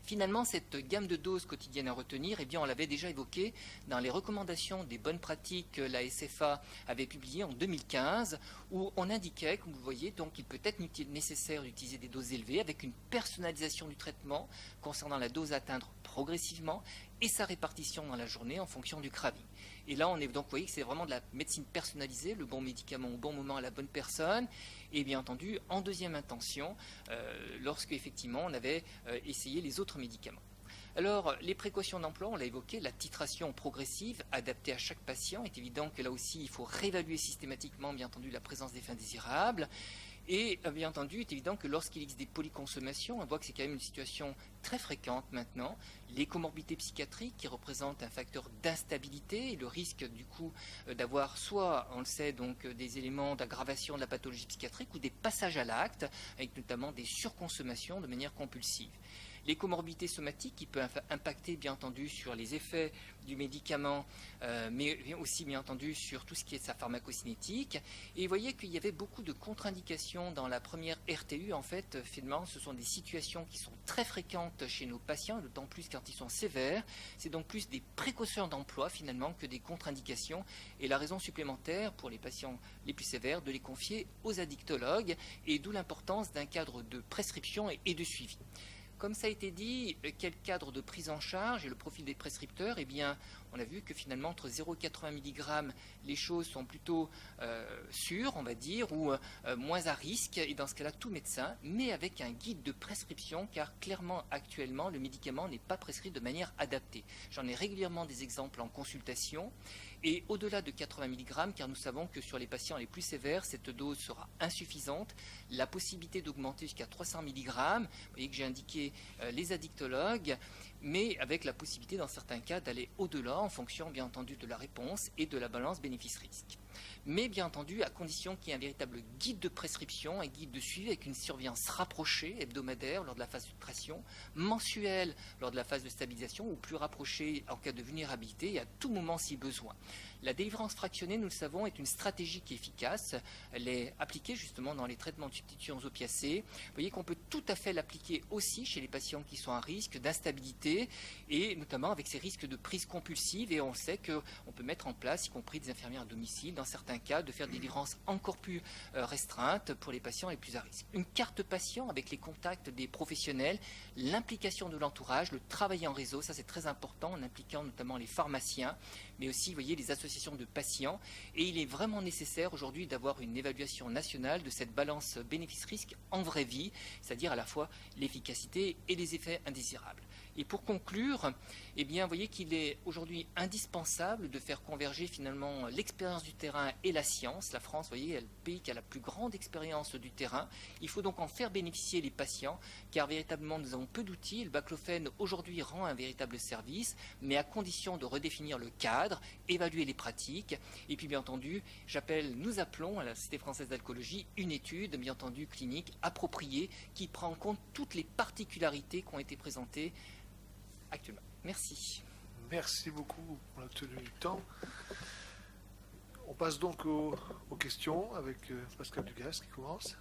Finalement, cette gamme de doses quotidiennes à retenir, eh bien, on l'avait déjà évoqué dans les recommandations des bonnes pratiques que la SFA avait publiées en 2015, où on indiquait, comme vous le voyez, donc il peut être nécessaire d'utiliser des doses élevées avec une personnalisation du traitement concernant la dose à atteindre progressivement et sa répartition dans la journée en fonction du craving. Et là, on est donc, vous voyez que c'est vraiment de la médecine personnalisée, le bon médicament au bon moment à la bonne personne, et bien entendu, en deuxième intention, lorsque effectivement on avait essayé les autres médicaments. Alors, les précautions d'emploi, on l'a évoqué, la titration progressive adaptée à chaque patient. Il est évident que là aussi, il faut réévaluer systématiquement, bien entendu, la présence d'effets indésirables. Et bien entendu, il est évident que lorsqu'il existe des polyconsommations, on voit que c'est quand même une situation très fréquente maintenant. Les comorbidités psychiatriques qui représentent un facteur d'instabilité et le risque du coup d'avoir soit, on le sait, donc des éléments d'aggravation de la pathologie psychiatrique ou des passages à l'acte, avec notamment des surconsommations de manière compulsive. Les comorbidités somatiques qui peuvent impacter bien entendu sur les effets du médicament, mais aussi bien entendu sur tout ce qui est sa pharmacocinétique. Et vous voyez qu'il y avait beaucoup de contre-indications dans la première RTU. En fait, finalement, ce sont des situations qui sont très fréquentes chez nos patients, d'autant plus quand ils sont sévères. C'est donc plus des précautions d'emploi finalement que des contre-indications. Et la raison supplémentaire pour les patients les plus sévères de les confier aux addictologues, et d'où l'importance d'un cadre de prescription et de suivi. Comme ça a été dit, quel cadre de prise en charge et le profil des prescripteurs? Eh bien, on a vu que finalement, entre 0,80 mg, les choses sont plutôt sûres, on va dire, ou moins à risque, et dans ce cas-là, tout médecin, mais avec un guide de prescription, car clairement, actuellement, le médicament n'est pas prescrit de manière adaptée. J'en ai régulièrement des exemples en consultation, et au-delà de 80 mg, car nous savons que sur les patients les plus sévères, cette dose sera insuffisante. La possibilité d'augmenter jusqu'à 300 mg, vous voyez que j'ai indiqué les addictologues, mais avec la possibilité dans certains cas d'aller au-delà en fonction bien entendu de la réponse et de la balance bénéfice-risque. Mais bien entendu à condition qu'il y ait un véritable guide de prescription, un guide de suivi avec une surveillance rapprochée, hebdomadaire lors de la phase de titration, mensuelle lors de la phase de stabilisation ou plus rapprochée en cas de vulnérabilité et à tout moment si besoin. La délivrance fractionnée, nous le savons, est une stratégie qui est efficace. Elle est appliquée justement dans les traitements de substitution aux opiacés. Vous voyez qu'on peut tout à fait l'appliquer aussi chez les patients qui sont à risque d'instabilité et notamment avec ces risques de prise compulsive. Et on sait qu'on peut mettre en place, y compris des infirmières à domicile, dans certains cas, de faire des délivrances encore plus restreintes pour les patients les plus à risque. Une carte patient avec les contacts des professionnels, l'implication de l'entourage, le travail en réseau, ça c'est très important, en impliquant notamment les pharmaciens, mais aussi, vous voyez, les associations de patients. Et il est vraiment nécessaire aujourd'hui d'avoir une évaluation nationale de cette balance bénéfice-risque en vraie vie, c'est-à-dire à la fois l'efficacité et les effets indésirables. Et pour conclure, eh bien, vous voyez qu'il est aujourd'hui indispensable de faire converger finalement l'expérience du terrain et la science. La France, vous voyez, est le pays qui a la plus grande expérience du terrain. Il faut donc en faire bénéficier les patients, car véritablement nous avons peu d'outils. Le baclofène aujourd'hui rend un véritable service, mais à condition de redéfinir le cadre, évaluer les pratiques. Et puis bien entendu, nous appelons à la Société française d'alcoolologie une étude, bien entendu clinique, appropriée, qui prend en compte toutes les particularités qui ont été présentées actuellement. Merci. Merci beaucoup pour la tenue du temps. On passe donc aux questions avec Pascal Dugas qui commence.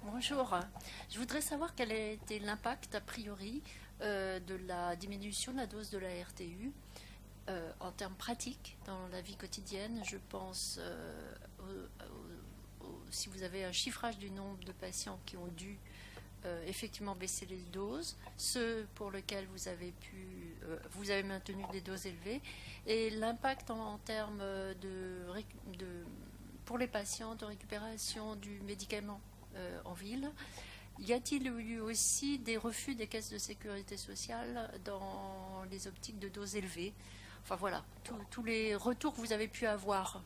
Bonjour. Je voudrais savoir quel a été l'impact a priori de la diminution de la dose de la RTU en termes pratiques dans la vie quotidienne. Je pense si vous avez un chiffrage du nombre de patients qui ont dû effectivement baisser les doses, ceux pour lesquels vous avez maintenu des doses élevées, et l'impact en termes pour les patients de récupération du médicament en ville. Y a-t-il eu aussi des refus des caisses de sécurité sociale dans les optiques de doses élevées? Enfin voilà, tous les retours que vous avez pu avoir.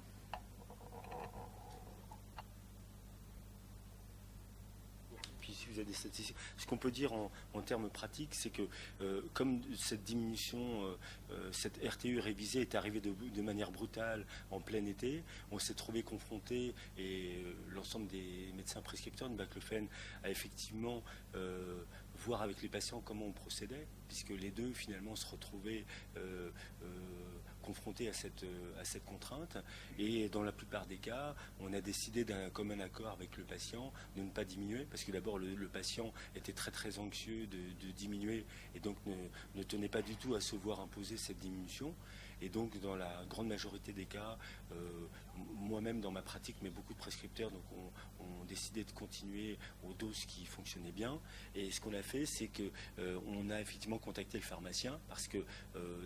Des statistiques. Ce qu'on peut dire en termes pratiques, c'est que comme cette diminution, cette RTU révisée est arrivée de manière brutale en plein été, on s'est trouvé confronté, et l'ensemble des médecins prescripteurs de baclofène a effectivement voir avec les patients comment on procédait, puisque les deux finalement se retrouvaient confrontés à cette contrainte, et dans la plupart des cas, on a décidé d'un commun accord avec le patient de ne pas diminuer, parce que d'abord le patient était très très anxieux de diminuer, et donc ne tenait pas du tout à se voir imposer cette diminution. Et donc dans la grande majorité des cas, moi-même dans ma pratique, mais beaucoup de prescripteurs donc ont décidé de continuer aux doses qui fonctionnaient bien. Et ce qu'on a fait, c'est que on a effectivement contacté le pharmacien, parce que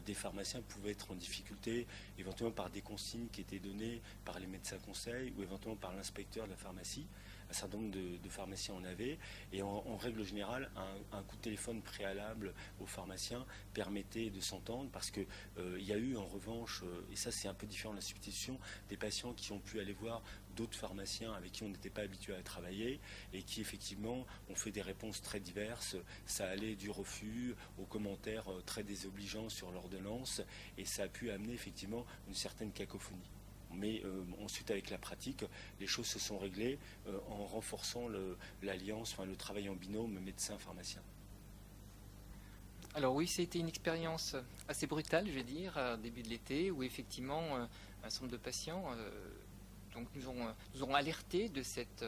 des pharmaciens pouvaient être en difficulté, éventuellement par des consignes qui étaient données par les médecins conseils ou éventuellement par l'inspecteur de la pharmacie. Un certain nombre de pharmaciens en avaient, et en règle générale, un coup de téléphone préalable aux pharmaciens permettait de s'entendre, parce que il y a eu en revanche, et ça c'est un peu différent de la substitution, des patients qui ont pu aller voir d'autres pharmaciens avec qui on n'était pas habitué à travailler et qui effectivement ont fait des réponses très diverses. Ça allait du refus aux commentaires très désobligeants sur l'ordonnance et ça a pu amener effectivement une certaine cacophonie. Mais ensuite, avec la pratique, les choses se sont réglées en renforçant l'alliance, le travail en binôme médecin-pharmacien. Alors oui, c'était une expérience assez brutale, je vais dire, au début de l'été, où effectivement, un certain nombre de patients donc nous ont alertés de cette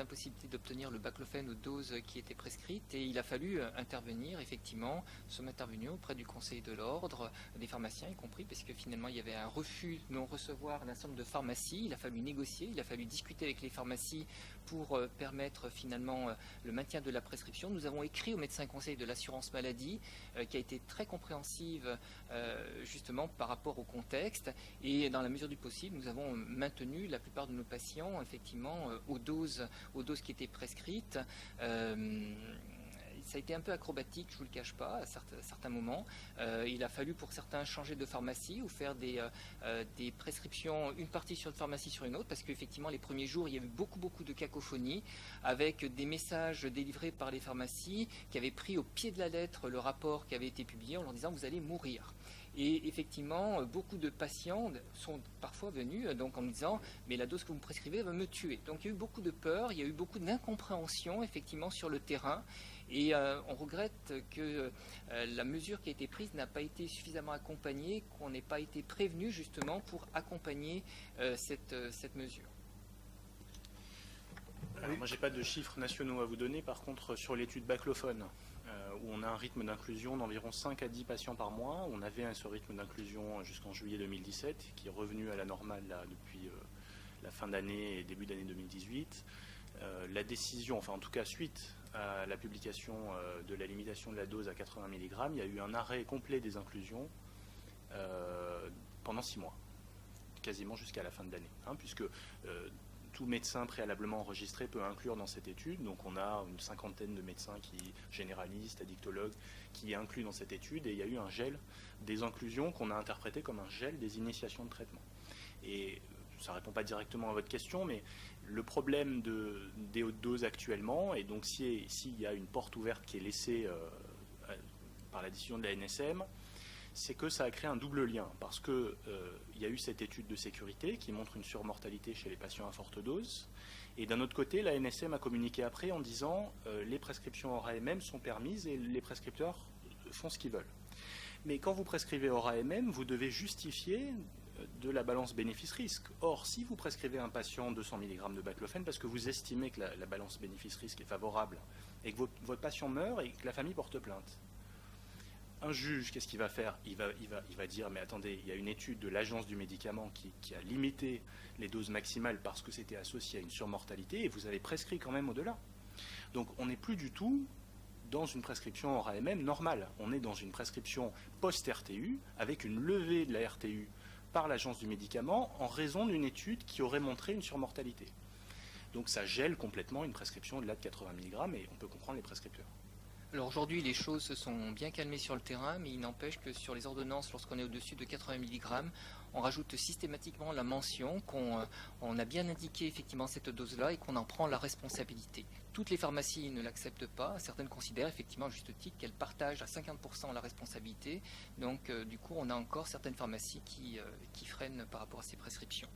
impossibilité d'obtenir le baclofène aux doses qui étaient prescrites, et il a fallu intervenir, effectivement, nous sommes intervenus auprès du Conseil de l'Ordre, des pharmaciens y compris, parce que finalement il y avait un refus de non-recevoir d'un certain nombre de pharmacies. Il a fallu négocier, il a fallu discuter avec les pharmacies pour permettre finalement le maintien de la prescription. Nous avons écrit au médecin conseil de l'assurance maladie, qui a été très compréhensive justement par rapport au contexte, et dans la mesure du possible, nous avons maintenu la plupart de nos patients effectivement aux doses qui étaient prescrites. Ça a été un peu acrobatique, je ne vous le cache pas, à certains moments. Il a fallu pour certains changer de pharmacie ou faire des prescriptions, une partie sur une pharmacie sur une autre, parce qu'effectivement les premiers jours il y a eu beaucoup de cacophonie, avec des messages délivrés par les pharmacies qui avaient pris au pied de la lettre le rapport qui avait été publié en leur disant vous allez mourir. Et effectivement, beaucoup de patients sont parfois venus donc en me disant mais la dose que vous me prescrivez va me tuer. Donc il y a eu beaucoup de peur, il y a eu beaucoup d'incompréhension effectivement sur le terrain. Et on regrette que la mesure qui a été prise n'a pas été suffisamment accompagnée, qu'on n'ait pas été prévenu justement pour accompagner cette mesure. Alors, moi, je n'ai pas de chiffres nationaux à vous donner. Par contre, sur l'étude baclophone, où on a un rythme d'inclusion d'environ 5 à 10 patients par mois, on avait ce rythme d'inclusion jusqu'en juillet 2017, qui est revenu à la normale là, depuis la fin d'année et début d'année 2018. La décision, enfin en tout cas suite à la publication de la limitation de la dose à 80 mg, il y a eu un arrêt complet des inclusions pendant 6 mois, quasiment jusqu'à la fin de l'année, puisque tout médecin préalablement enregistré peut inclure dans cette étude. Donc on a une cinquantaine de médecins généralistes, addictologues, qui incluent dans cette étude, et il y a eu un gel des inclusions qu'on a interprété comme un gel des initiations de traitement. Et ça ne répond pas directement à votre question, mais le problème des hautes doses actuellement, et donc s'il y a une porte ouverte qui est laissée par la décision de la NSM, c'est que ça a créé un double lien, parce qu'il y a eu cette étude de sécurité qui montre une surmortalité chez les patients à forte dose, et d'un autre côté, la NSM a communiqué après en disant les prescriptions hors AMM sont permises et les prescripteurs font ce qu'ils veulent. Mais quand vous prescrivez hors AMM, vous devez justifier de la balance bénéfice-risque. Or, si vous prescrivez à un patient 200 mg de baclofène parce que vous estimez que la balance bénéfice-risque est favorable et que votre patient meurt et que la famille porte plainte, un juge, qu'est-ce qu'il va faire ? Il va dire, mais attendez, il y a une étude de l'agence du médicament qui a limité les doses maximales parce que c'était associé à une surmortalité, et vous avez prescrit quand même au-delà. Donc on n'est plus du tout dans une prescription hors AMM normale. On est dans une prescription post-RTU, avec une levée de la RTU par l'agence du médicament en raison d'une étude qui aurait montré une surmortalité. Donc ça gèle complètement une prescription au-delà de 80 mg, et on peut comprendre les prescripteurs. Alors aujourd'hui, les choses se sont bien calmées sur le terrain, mais il n'empêche que sur les ordonnances, lorsqu'on est au-dessus de 80 mg, on rajoute systématiquement la mention qu'on a bien indiqué effectivement cette dose-là et qu'on en prend la responsabilité. Toutes les pharmacies ne l'acceptent pas, certaines considèrent effectivement à juste titre qu'elles partagent à 50% la responsabilité. Donc du coup, on a encore certaines pharmacies qui freinent par rapport à ces prescriptions.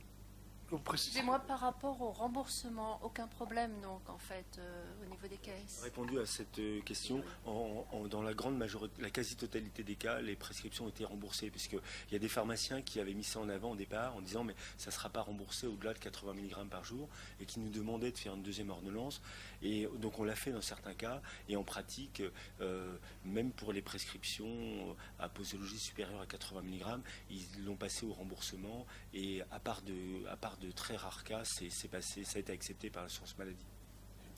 Excusez-moi, par rapport au remboursement, aucun problème donc en fait au niveau des caisses. Répondu à cette question, dans la grande majorité, la quasi-totalité des cas, les prescriptions ont été remboursées, puisqu'il y a des pharmaciens qui avaient mis ça en avant au départ en disant mais ça ne sera pas remboursé au-delà de 80 mg par jour, et qui nous demandaient de faire une deuxième ordonnance. Et donc on l'a fait dans certains cas, et en pratique, même pour les prescriptions à posologie supérieure à 80 mg, ils l'ont passé au remboursement, et à part de très rares cas, ça a été accepté par l'assurance maladie.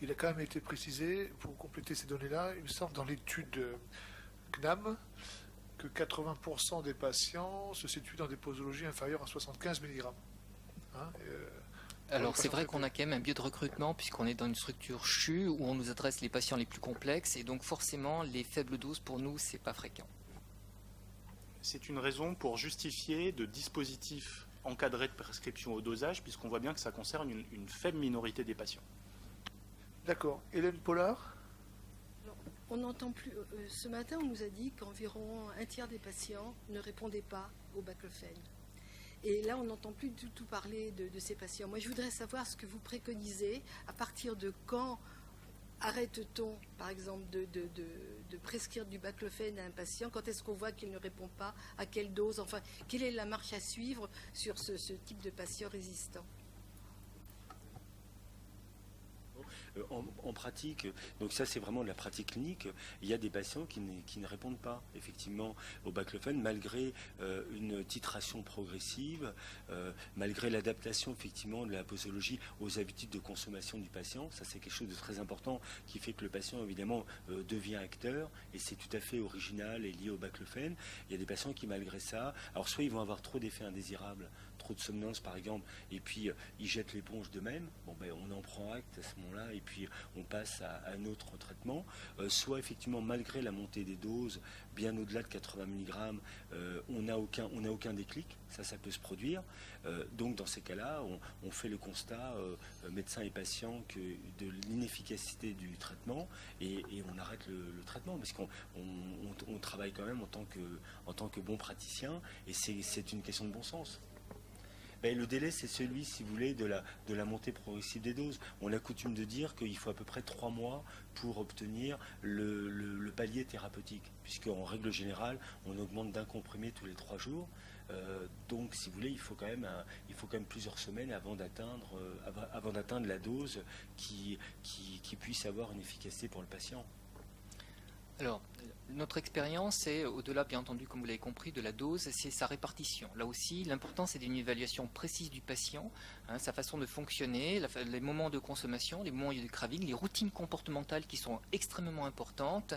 Il a quand même été précisé, pour compléter ces données-là, il me semble dans l'étude CNAM, que 80% des patients se situent dans des posologies inférieures à 75 mg. Alors c'est vrai qu'on a quand même un biais de recrutement, puisqu'on est dans une structure CHU où on nous adresse les patients les plus complexes, et donc forcément les faibles doses pour nous c'est pas fréquent. C'est une raison pour justifier de dispositifs encadrée de prescription au dosage, puisqu'on voit bien que ça concerne une faible minorité des patients. D'accord. Hélène Pollard? Alors, on n'entend plus. Ce matin, on nous a dit qu'environ un tiers des patients ne répondaient pas au baclofène. Et là, on n'entend plus du tout parler de ces patients. Moi, je voudrais savoir ce que vous préconisez. À partir de quand arrête-t-on, par exemple, de prescrire du baclofène à un patient? Quand est-ce qu'on voit qu'il ne répond pas? À quelle dose? Enfin, quelle est la marche à suivre sur ce type de patient résistant? En pratique, donc ça c'est vraiment de la pratique clinique, il y a des patients qui ne répondent pas effectivement au baclofène malgré une titration progressive, malgré l'adaptation effectivement de la posologie aux habitudes de consommation du patient. Ça c'est quelque chose de très important qui fait que le patient évidemment devient acteur, et c'est tout à fait original et lié au baclofène. Il y a des patients qui malgré ça, alors soit ils vont avoir trop d'effets indésirables, trop de somnolence par exemple, et puis ils jettent l'éponge d'eux-mêmes. Bon, ben, on en prend acte à ce moment-là et puis on passe à un autre traitement. Soit effectivement malgré la montée des doses bien au-delà de 80 mg, on n'a aucun déclic, ça peut se produire. Donc dans ces cas-là, on fait le constat, médecin et patient, de l'inefficacité du traitement, et on arrête le traitement, parce qu'on travaille quand même en tant que bon praticien, et c'est une question de bon sens. Ben, le délai, c'est celui, si vous voulez, de la montée progressive des doses. On a coutume de dire qu'il faut à peu près 3 mois pour obtenir le palier thérapeutique, puisqu'en règle générale, on augmente d'un comprimé tous les 3 jours. Donc, si vous voulez, il faut quand même plusieurs semaines avant d'atteindre la dose qui puisse avoir une efficacité pour le patient. Alors, notre expérience, c'est, au-delà, bien entendu, comme vous l'avez compris, de la dose, c'est sa répartition. Là aussi, l'important, c'est d'une évaluation précise du patient, sa façon de fonctionner, les moments de consommation, les moments de craving, les routines comportementales qui sont extrêmement importantes.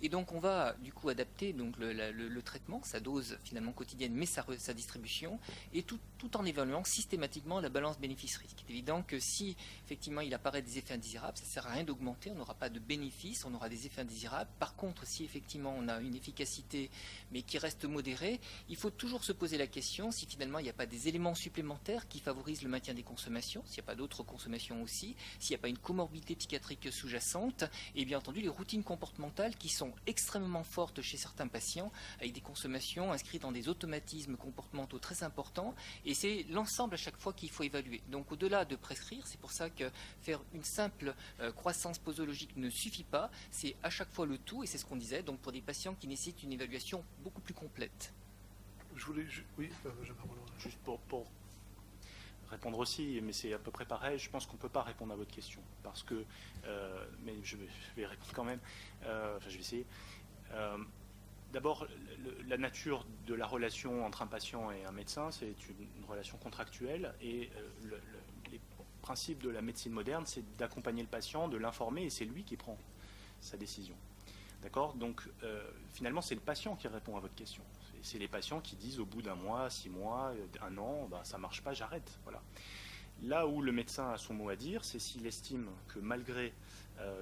Et donc, on va, du coup, adapter donc, le traitement, sa dose, finalement, quotidienne, mais sa distribution, et tout en évaluant systématiquement la balance bénéfice-risque. Il est évident que si, effectivement, il apparaît des effets indésirables, ça ne sert à rien d'augmenter, on n'aura pas de bénéfice, on aura des effets indésirables. Par contre, si effectivement on a une efficacité mais qui reste modérée, il faut toujours se poser la question si finalement il n'y a pas des éléments supplémentaires qui favorisent le maintien des consommations, s'il n'y a pas d'autres consommations aussi, s'il n'y a pas une comorbidité psychiatrique sous-jacente, et bien entendu les routines comportementales qui sont extrêmement fortes chez certains patients, avec des consommations inscrites dans des automatismes comportementaux très importants, et c'est l'ensemble à chaque fois qu'il faut évaluer. Donc au-delà de prescrire, c'est pour ça que faire une simple croissance posologique ne suffit pas, c'est à chaque fois le tout, et c'est ce qu'on disait, donc pour des patients qui nécessitent une évaluation beaucoup plus complète. Oui, je parle. Juste pour répondre aussi, mais c'est à peu près pareil, je pense qu'on ne peut pas répondre à votre question, parce que, mais je vais répondre quand même, je vais essayer. D'abord, la nature de la relation entre un patient et un médecin, c'est une relation contractuelle, et les principes de la médecine moderne, c'est d'accompagner le patient, de l'informer, et c'est lui qui prend sa décision. D'accord? Donc, finalement, c'est le patient qui répond à votre question. C'est les patients qui disent au bout d'un mois, 6 mois, 1 an, ben, ça ne marche pas, j'arrête. Voilà. Là où le médecin a son mot à dire, c'est s'il estime que malgré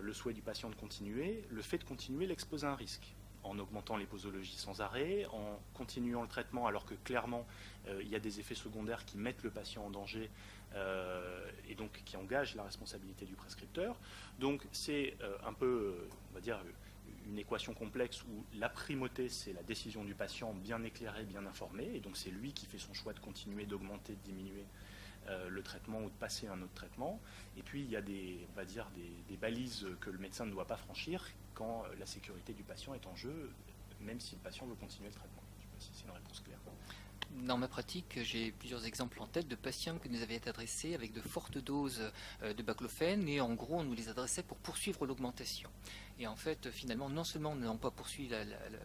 le souhait du patient de continuer, le fait de continuer l'expose à un risque, en augmentant les posologies sans arrêt, en continuant le traitement alors que clairement il y a des effets secondaires qui mettent le patient en danger et donc qui engagent la responsabilité du prescripteur. Donc c'est un peu, on va dire, une équation complexe où la primauté, c'est la décision du patient bien éclairée, bien informée, et donc c'est lui qui fait son choix de continuer, d'augmenter, de diminuer le traitement ou de passer à un autre traitement. Et puis il y a des balises que le médecin ne doit pas franchir quand la sécurité du patient est en jeu, même si le patient veut continuer le traitement. Je ne sais pas si c'est une réponse claire. Dans ma pratique, j'ai plusieurs exemples en tête de patients que nous avions adressés avec de fortes doses de baclofène, et en gros on nous les adressait pour poursuivre l'augmentation. Et en fait, finalement, non seulement nous n'avons pas poursuivi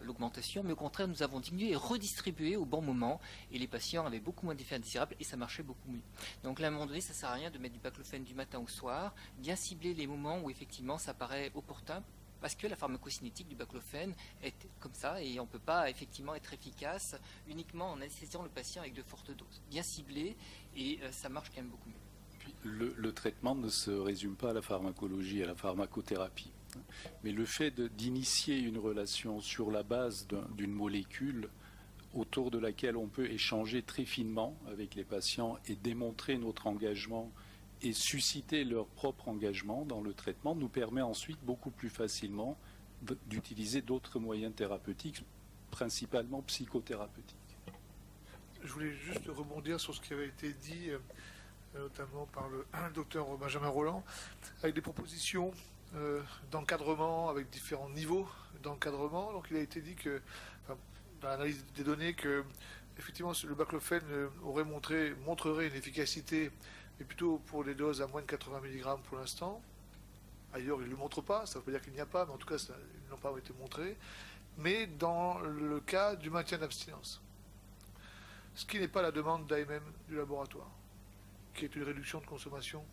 l'augmentation, mais au contraire, nous avons diminué et redistribué au bon moment, et les patients avaient beaucoup moins d'effets indésirables, et ça marchait beaucoup mieux. Donc là, à un moment donné, ça ne sert à rien de mettre du baclofène du matin au soir, bien cibler les moments où effectivement ça paraît opportun, parce que la pharmacocinétique du baclofène est comme ça, et on ne peut pas effectivement être efficace uniquement en anesthésiant le patient avec de fortes doses. Bien ciblé, et ça marche quand même beaucoup mieux. Puis, le traitement ne se résume pas à la pharmacologie, à la pharmacothérapie. Mais le fait d'initier une relation sur la base d'une molécule autour de laquelle on peut échanger très finement avec les patients et démontrer notre engagement et susciter leur propre engagement dans le traitement, nous permet ensuite beaucoup plus facilement d'utiliser d'autres moyens thérapeutiques, principalement psychothérapeutiques. Je voulais juste rebondir sur ce qui avait été dit, notamment par le docteur Benjamin Rolland, avec des propositions d'encadrement, avec différents niveaux d'encadrement. Donc il a été dit que, dans l'analyse des données, que effectivement le baclofen montrerait une efficacité, mais plutôt pour les doses à moins de 80 mg pour l'instant. Ailleurs, ils ne le montrent pas, ça ne veut pas dire qu'il n'y a pas, mais en tout cas, ils n'ont pas été montrés. Mais dans le cas du maintien d'abstinence, ce qui n'est pas la demande d'AMM du laboratoire, qui est une réduction de consommation.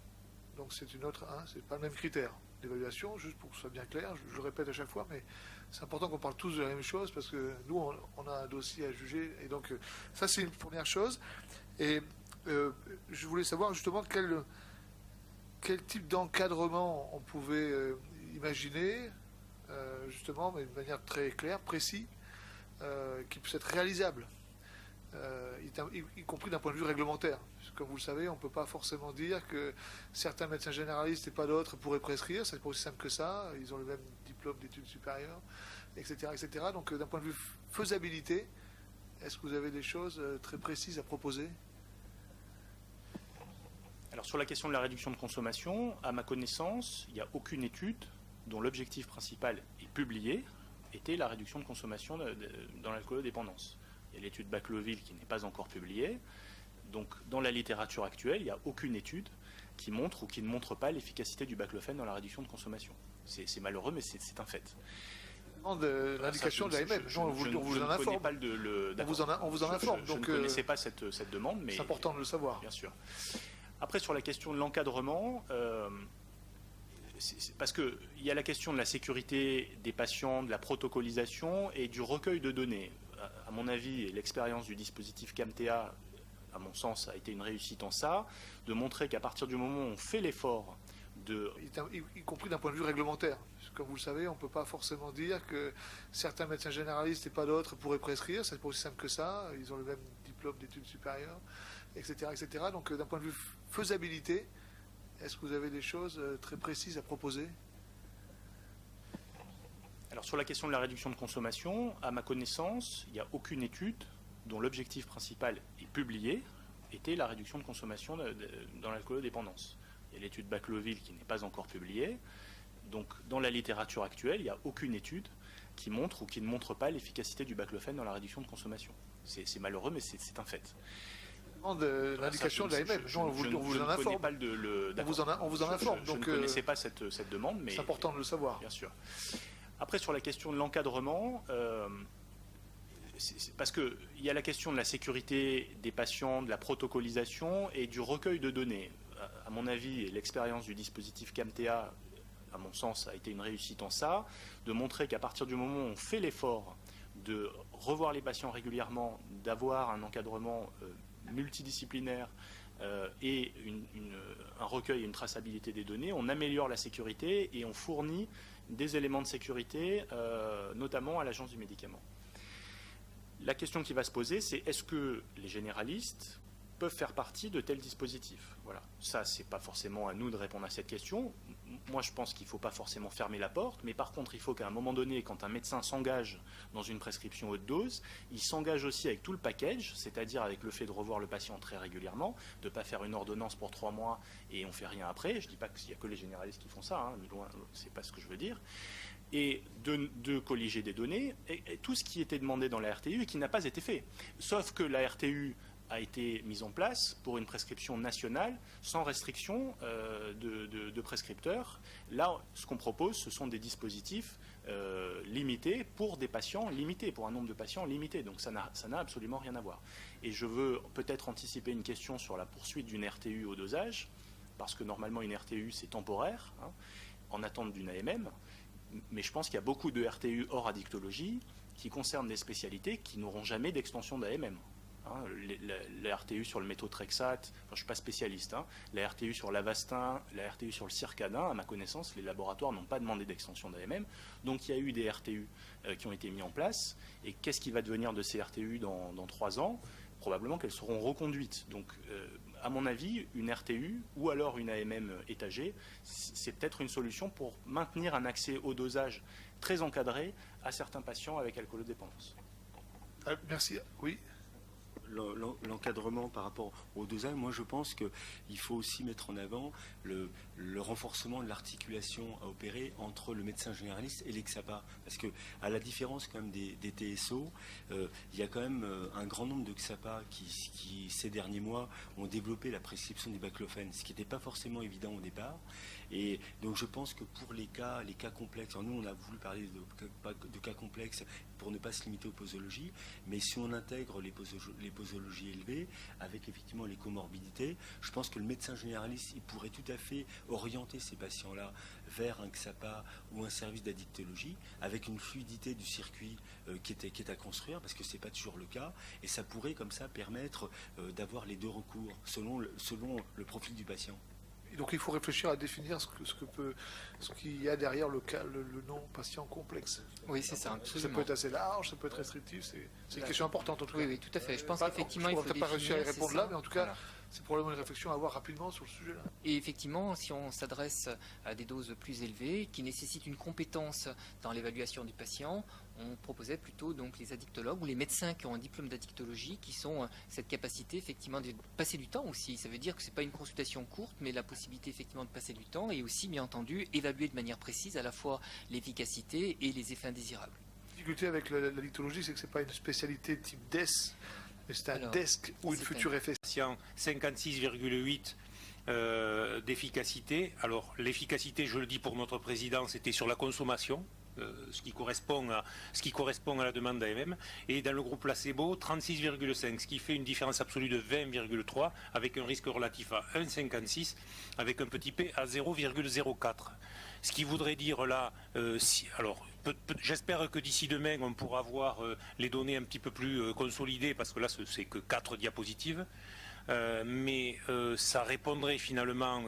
Donc c'est une autre, c'est pas le même critère d'évaluation, juste pour que ce soit bien clair, je le répète à chaque fois, mais c'est important qu'on parle tous de la même chose, parce que nous, on a un dossier à juger, et donc ça c'est une première chose. Et je voulais savoir justement quel type d'encadrement on pouvait imaginer, justement, mais de manière très claire, précise, qui puisse être réalisable, y compris d'un point de vue réglementaire. Comme vous le savez, on ne peut pas forcément dire que certains médecins généralistes et pas d'autres pourraient prescrire, c'est pas aussi simple que ça, ils ont le même diplôme d'études supérieures, etc. etc. Donc d'un point de vue faisabilité, est-ce que vous avez des choses très précises à proposer ? Alors sur la question de la réduction de consommation, à ma connaissance, il n'y a aucune étude dont l'objectif principal est publié était la réduction de consommation dans l'alcoolodépendance. Il y a l'étude Bacloville qui n'est pas encore publiée. Donc dans la littérature actuelle, il n'y a aucune étude qui montre ou qui ne montre pas l'efficacité du baclofen dans la réduction de consommation. C'est malheureux, mais c'est un fait. L'indication de l'AMM, on vous en informe. On vous en informe. Je ne connaissais pas cette demande, mais c'est important de le savoir. Bien sûr. Après, sur la question de l'encadrement, parce qu'il y a la question de la sécurité des patients, de la protocolisation et du recueil de données. À mon avis, l'expérience du dispositif CAMTEA, à mon sens, a été une réussite en ça, de montrer qu'à partir du moment où on fait l'effort y compris d'un point de vue réglementaire. Comme vous le savez, on ne peut pas forcément dire que certains médecins généralistes et pas d'autres pourraient prescrire, c'est pas aussi simple que ça, ils ont le même diplôme d'études supérieures, etc. etc. Donc d'un point de vue faisabilité, est-ce que vous avez des choses très précises à proposer ? Alors sur la question de la réduction de consommation, à ma connaissance, il n'y a aucune étude dont l'objectif principal est publié était la réduction de consommation dans l'alcoolodépendance. Il y a l'étude Bacloville qui n'est pas encore publiée. Donc dans la littérature actuelle, il n'y a aucune étude qui montre ou qui ne montre pas l'efficacité du baclofen dans la réduction de consommation. C'est malheureux, mais c'est un fait. L'indication de l'AMM, on vous en informe. On vous en informe. Je ne connaissais pas cette demande, mais c'est important de le savoir. Bien sûr. Après, sur la question de l'encadrement, parce qu'il y a la question de la sécurité des patients, de la protocolisation et du recueil de données. À mon avis, l'expérience du dispositif CAMTEA, à mon sens, a été une réussite en ça, de montrer qu'à partir du moment où on fait l'effort de revoir les patients régulièrement, d'avoir un encadrement multidisciplinaire et un recueil et une traçabilité des données, on améliore la sécurité et on fournit des éléments de sécurité, notamment à l'Agence du médicament. La question qui va se poser, c'est est-ce que les généralistes peuvent faire partie de tels dispositifs ? Voilà. Ça, c'est pas forcément à nous de répondre à cette question. Moi, je pense qu'il ne faut pas forcément fermer la porte, mais par contre, il faut qu'à un moment donné, quand un médecin s'engage dans une prescription haute dose, il s'engage aussi avec tout le package, c'est-à-dire avec le fait de revoir le patient très régulièrement, de ne pas faire une ordonnance pour 3 mois et on ne fait rien après. Je ne dis pas qu'il n'y a que les généralistes qui font ça, loin, c'est pas ce que je veux dire. Et de colliger des données, et tout ce qui était demandé dans la RTU et qui n'a pas été fait. Sauf que la RTU a été mise en place pour une prescription nationale sans restriction de prescripteurs. Là, ce qu'on propose, ce sont des dispositifs limités pour des patients limités, pour un nombre de patients limité. Donc ça n'a absolument rien à voir. Et je veux peut-être anticiper une question sur la poursuite d'une RTU au dosage, parce que normalement une RTU c'est temporaire, en attente d'une AMM. Mais je pense qu'il y a beaucoup de RTU hors addictologie qui concernent des spécialités qui n'auront jamais d'extension d'AMM. La RTU sur le méthotrexate, enfin, je ne suis pas spécialiste, la RTU sur l'Avastin, la RTU sur le Circadin, à ma connaissance, les laboratoires n'ont pas demandé d'extension d'AMM. Donc il y a eu des RTU qui ont été mis en place. Et qu'est-ce qui va devenir de ces RTU dans 3 ans? Probablement qu'elles seront reconduites. Donc, à mon avis, une RTU ou alors une AMM étagée, c'est peut-être une solution pour maintenir un accès au dosage très encadré à certains patients avec alcoolodépendance. Merci. Oui. L'encadrement par rapport au dosage, moi je pense qu'il faut aussi mettre en avant le renforcement de l'articulation à opérer entre le médecin généraliste et l'EXAPA. Parce que, à la différence quand même des TSO, il y a quand même un grand nombre de XAPA qui, ces derniers mois, ont développé la prescription du baclofène, ce qui n'était pas forcément évident au départ. Et donc je pense que pour les cas complexes, alors nous on a voulu parler de cas complexes pour ne pas se limiter aux posologies, mais si on intègre les posologies élevées, avec effectivement les comorbidités, je pense que le médecin généraliste, il pourrait tout à fait orienter ces patients-là vers un XAPA ou un service d'addictologie, avec une fluidité du circuit qui est à construire, parce que ce n'est pas toujours le cas, et ça pourrait comme ça permettre d'avoir les deux recours, selon le profil du patient. Et donc il faut réfléchir à définir ce qu'il y a derrière le nom patient complexe. Oui, c'est ça. Ça peut être assez large, ça peut être restrictif, c'est une question importante en tout cas. Oui, tout à fait. Je pense qu'effectivement, il faut définir. Je ne pas réussi à y répondre là, mais en tout cas, voilà. c'est probablement une réflexion à avoir rapidement sur le sujet-là. Et effectivement, si on s'adresse à des doses plus élevées, qui nécessitent une compétence dans l'évaluation du patient, on proposait plutôt donc les addictologues ou les médecins qui ont un diplôme d'addictologie, qui sont cette capacité effectivement de passer du temps aussi. Ça veut dire que c'est pas une consultation courte, mais la possibilité effectivement de passer du temps et aussi, bien entendu, évaluer de manière précise à la fois l'efficacité et les effets indésirables. La difficulté avec l'addictologie, c'est que c'est pas une spécialité type DES, mais c'est un DESC ou une future FS. 56,8 d'efficacité. Alors l'efficacité, je le dis pour notre président, c'était sur la consommation, ce qui correspond à la demande d'AMM. Et dans le groupe placebo, 36,5, ce qui fait une différence absolue de 20,3 avec un risque relatif à 1,56 avec un petit p à 0,04. Ce qui voudrait dire là, j'espère que d'ici demain, on pourra avoir les données un petit peu plus consolidées, parce que là, c'est que 4 diapositives. Mais ça répondrait finalement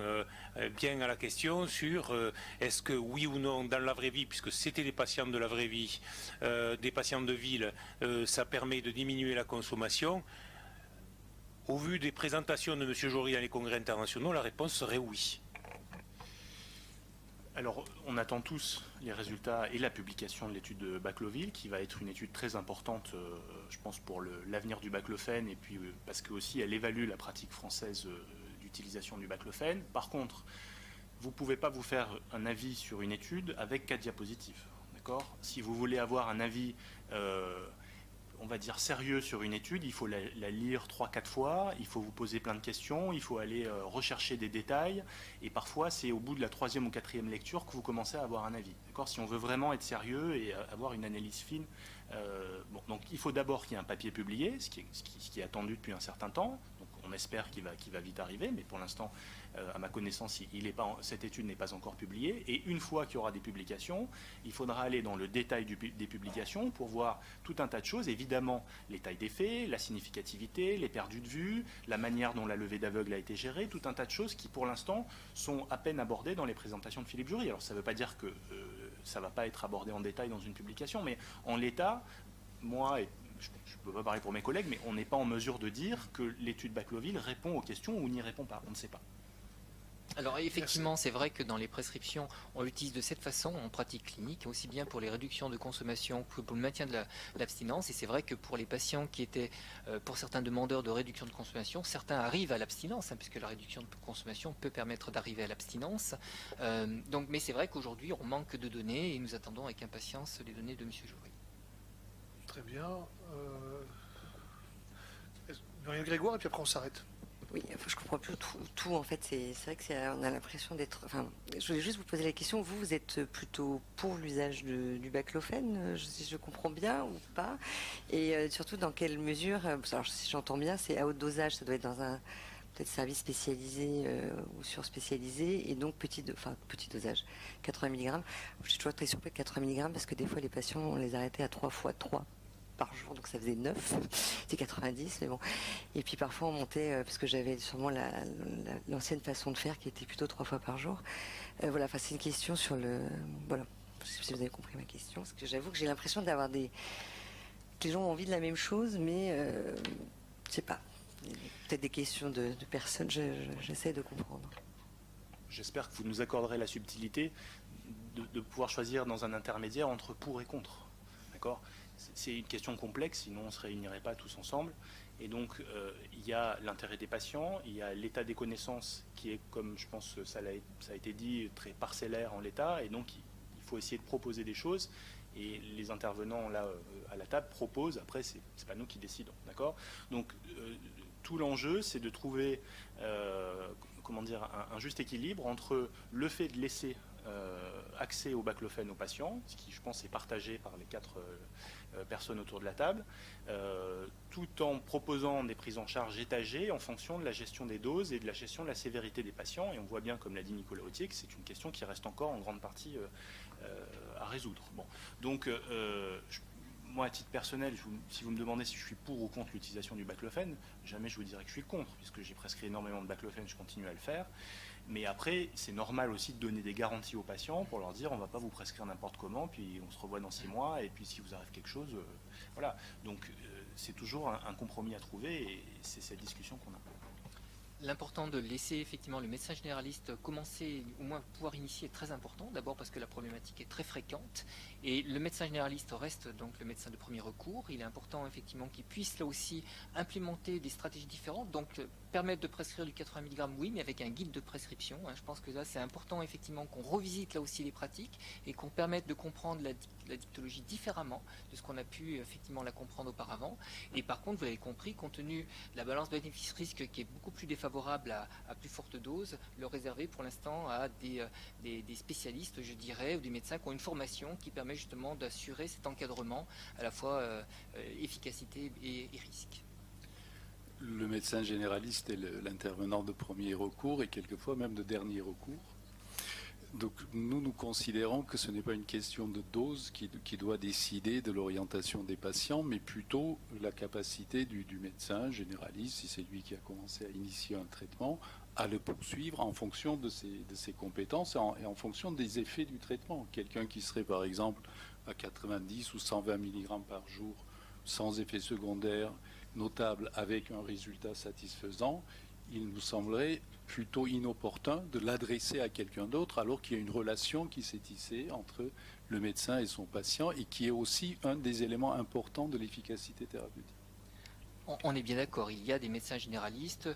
bien à la question sur est-ce que oui ou non, dans la vraie vie, puisque c'était des patients de la vraie vie, des patients de ville, ça permet de diminuer la consommation. Au vu des présentations de M. Jory dans les congrès internationaux, la réponse serait oui. Alors, on attend tous les résultats et la publication de l'étude de Bacloville, qui va être une étude très importante, je pense, pour l'avenir du baclofène, et puis parce que aussi elle évalue la pratique française d'utilisation du baclofène. Par contre, vous ne pouvez pas vous faire un avis sur une étude avec 4 diapositives. D'accord ? Si vous voulez avoir un avis, on va dire, sérieux sur une étude, il faut la lire 3-4 fois, il faut vous poser plein de questions, il faut aller rechercher des détails, et parfois c'est au bout de la 3e ou 4e lecture que vous commencez à avoir un avis. D'accord ? Si on veut vraiment être sérieux et avoir une analyse fine, donc il faut d'abord qu'il y ait un papier publié, ce qui est attendu depuis un certain temps. Donc on espère qu'il va vite arriver, mais pour l'instant, à ma connaissance, cette étude n'est pas encore publiée. Et une fois qu'il y aura des publications, il faudra aller dans le détail des publications pour voir tout un tas de choses. Évidemment, les tailles des faits, la significativité, les perdus de vue, la manière dont la levée d'aveugle a été gérée, tout un tas de choses qui, pour l'instant, sont à peine abordées dans les présentations de Philippe Jory. Alors ça ne veut pas dire que ça ne va pas être abordé en détail dans une publication, mais en l'état, moi, et je ne peux pas parler pour mes collègues, mais on n'est pas en mesure de dire que l'étude Bacloville répond aux questions ou n'y répond pas. On ne sait pas. Alors effectivement, c'est vrai que dans les prescriptions, on l'utilise de cette façon en pratique clinique, aussi bien pour les réductions de consommation que pour le maintien de l'abstinence. Et c'est vrai que pour les patients qui étaient, pour certains demandeurs de réduction de consommation, certains arrivent à l'abstinence, puisque la réduction de consommation peut permettre d'arriver à l'abstinence. Mais c'est vrai qu'aujourd'hui, on manque de données et nous attendons avec impatience les données de M. Jory. Très bien. Muriel Grégoire, et puis après on s'arrête. Oui, je comprends plus tout en fait. C'est vrai qu'on a l'impression d'être. Enfin, je voulais juste vous poser la question. Vous êtes plutôt pour l'usage du baclofène, si je comprends bien ou pas, et surtout dans quelle mesure. Alors si j'entends bien, c'est à haut dosage. Ça doit être dans un peut-être service spécialisé ou surspécialisé, et donc petit dosage, 80 mg. Je suis toujours très surpris de 80 mg parce que des fois les patients on les arrêtait à 3 fois 3. par jour, donc ça faisait 9, c'est 90, mais bon. Et puis parfois on montait, parce que j'avais sûrement l'ancienne façon de faire qui était plutôt 3 fois par jour. Voilà, enfin c'est une question sur le... Voilà, je sais pas si vous avez compris ma question, parce que j'avoue que j'ai l'impression d'avoir des... Les gens ont envie de la même chose, mais je sais pas. Peut-être des questions de personnes, j'essaie de comprendre. J'espère que vous nous accorderez la subtilité de pouvoir choisir dans un intermédiaire entre pour et contre. D'accord ? C'est une question complexe, sinon on ne se réunirait pas tous ensemble. Et donc, il y a l'intérêt des patients, il y a l'état des connaissances qui est, comme je pense ça a été dit, très parcellaire en l'état. Et donc, il faut essayer de proposer des choses. Et les intervenants là à la table proposent. Après, c'est pas nous qui décidons. D'accord ? Donc, tout l'enjeu, c'est de trouver comment dire, un juste équilibre entre le fait de laisser accès au baclofen aux patients, ce qui, je pense, est partagé par les 4 personnes autour de la table, tout en proposant des prises en charge étagées en fonction de la gestion des doses et de la gestion de la sévérité des patients. Et on voit bien, comme l'a dit Nicolas Autier, que c'est une question qui reste encore en grande partie à résoudre. Bon. Donc, moi, à titre personnel, si vous me demandez si je suis pour ou contre l'utilisation du baclofen, jamais je vous dirais que je suis contre, puisque j'ai prescrit énormément de baclofen, je continue à le faire. Mais après, c'est normal aussi de donner des garanties aux patients pour leur dire on ne va pas vous prescrire n'importe comment, puis on se revoit dans 6 mois, et puis si vous arrive quelque chose, voilà. Donc c'est toujours un compromis à trouver, et c'est cette discussion qu'on a. L'important de laisser effectivement le médecin généraliste commencer, au moins pouvoir initier, est très important. D'abord parce que la problématique est très fréquente et le médecin généraliste reste donc le médecin de premier recours. Il est important effectivement qu'il puisse là aussi implémenter des stratégies différentes, donc permettre de prescrire du 80 mg, oui, mais avec un guide de prescription. Je pense que là c'est important effectivement qu'on revisite là aussi les pratiques et qu'on permette de comprendre la dictologie différemment de ce qu'on a pu effectivement la comprendre auparavant. Et par contre, vous l'avez compris, compte tenu de la balance bénéfice-risque qui est beaucoup plus défavorable à plus forte dose, le réserver pour l'instant à des spécialistes, je dirais, ou des médecins qui ont une formation qui permet justement d'assurer cet encadrement à la fois efficacité et risque. Le médecin généraliste est l'intervenant de premier recours et quelquefois même de dernier recours. Donc nous considérons que ce n'est pas une question de dose qui doit décider de l'orientation des patients, mais plutôt la capacité du médecin généraliste, si c'est lui qui a commencé à initier un traitement, à le poursuivre en fonction de ses compétences et en fonction des effets du traitement. Quelqu'un qui serait par exemple à 90 ou 120 mg par jour, sans effet secondaire notable, avec un résultat satisfaisant, il nous semblerait plutôt inopportun de l'adresser à quelqu'un d'autre alors qu'il y a une relation qui s'est tissée entre le médecin et son patient et qui est aussi un des éléments importants de l'efficacité thérapeutique. On est bien d'accord, il y a des médecins généralistes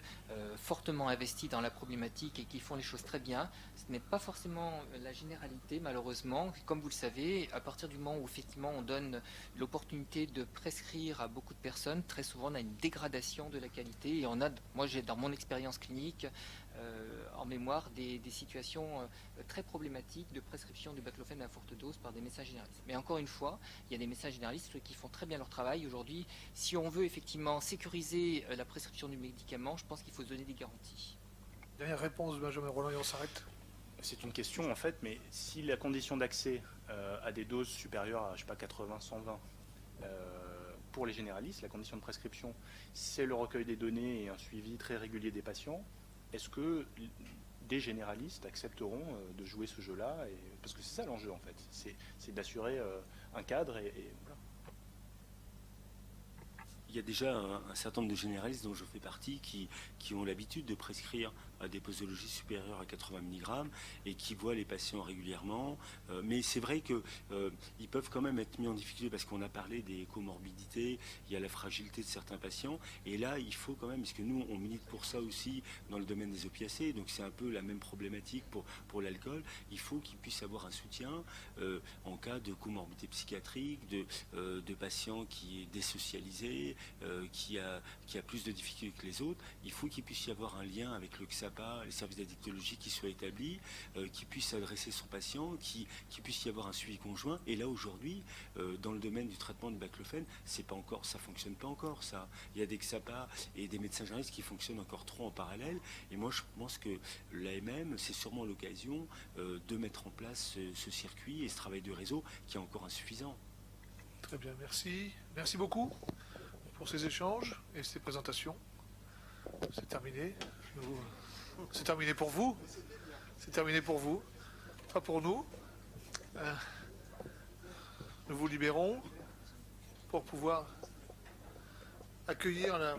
fortement investis dans la problématique et qui font les choses très bien. Ce n'est pas forcément la généralité, malheureusement. Comme vous le savez, à partir du moment où effectivement on donne l'opportunité de prescrire à beaucoup de personnes, très souvent on a une dégradation de la qualité. Et moi j'ai dans mon expérience clinique en mémoire des situations très problématiques de prescription du baclofen à forte dose par des médecins généralistes. Mais encore une fois, il y a des médecins généralistes qui font très bien leur travail. Aujourd'hui, si on veut effectivement sécuriser la prescription du médicament, je pense qu'il faut se donner des garanties. Dernière réponse de Benjamin Roland et on s'arrête. C'est une question en fait, mais si la condition d'accès à des doses supérieures à, je sais pas, 80, 120, pour les généralistes, la condition de prescription, c'est le recueil des données et un suivi très régulier des patients, est-ce que des généralistes accepteront de jouer ce jeu-là? Parce que c'est ça l'enjeu en fait, c'est d'assurer un cadre et voilà. Il y a déjà un certain nombre de généralistes dont je fais partie qui ont l'habitude de prescrire à des posologies supérieures à 80 mg et qui voient les patients régulièrement. Mais c'est vrai qu'ils peuvent quand même être mis en difficulté parce qu'on a parlé des comorbidités, il y a la fragilité de certains patients. Et là, il faut quand même, parce que nous, on milite pour ça aussi dans le domaine des opiacés, donc c'est un peu la même problématique pour l'alcool. Il faut qu'il puisse avoir un soutien en cas de comorbidité psychiatrique, de patients qui est désocialisé, qui a plus de difficultés que les autres. Il faut qu'il puisse y avoir un lien avec le XAPA, les services d'addictologie qui soient établis, qui puissent adresser son patient, qui puisse y avoir un suivi conjoint. Et là aujourd'hui, dans le domaine du traitement du baclofen, ça fonctionne pas encore. Ça, il y a des XAPA et des médecins généralistes qui fonctionnent encore trop en parallèle. Et moi, je pense que l'AMM, c'est sûrement l'occasion de mettre en place ce circuit et ce travail de réseau qui est encore insuffisant. Très bien, merci. Merci beaucoup pour ces échanges et ces présentations. C'est terminé. C'est terminé pour vous. C'est terminé pour vous. Pas pour nous. Nous vous libérons pour pouvoir accueillir la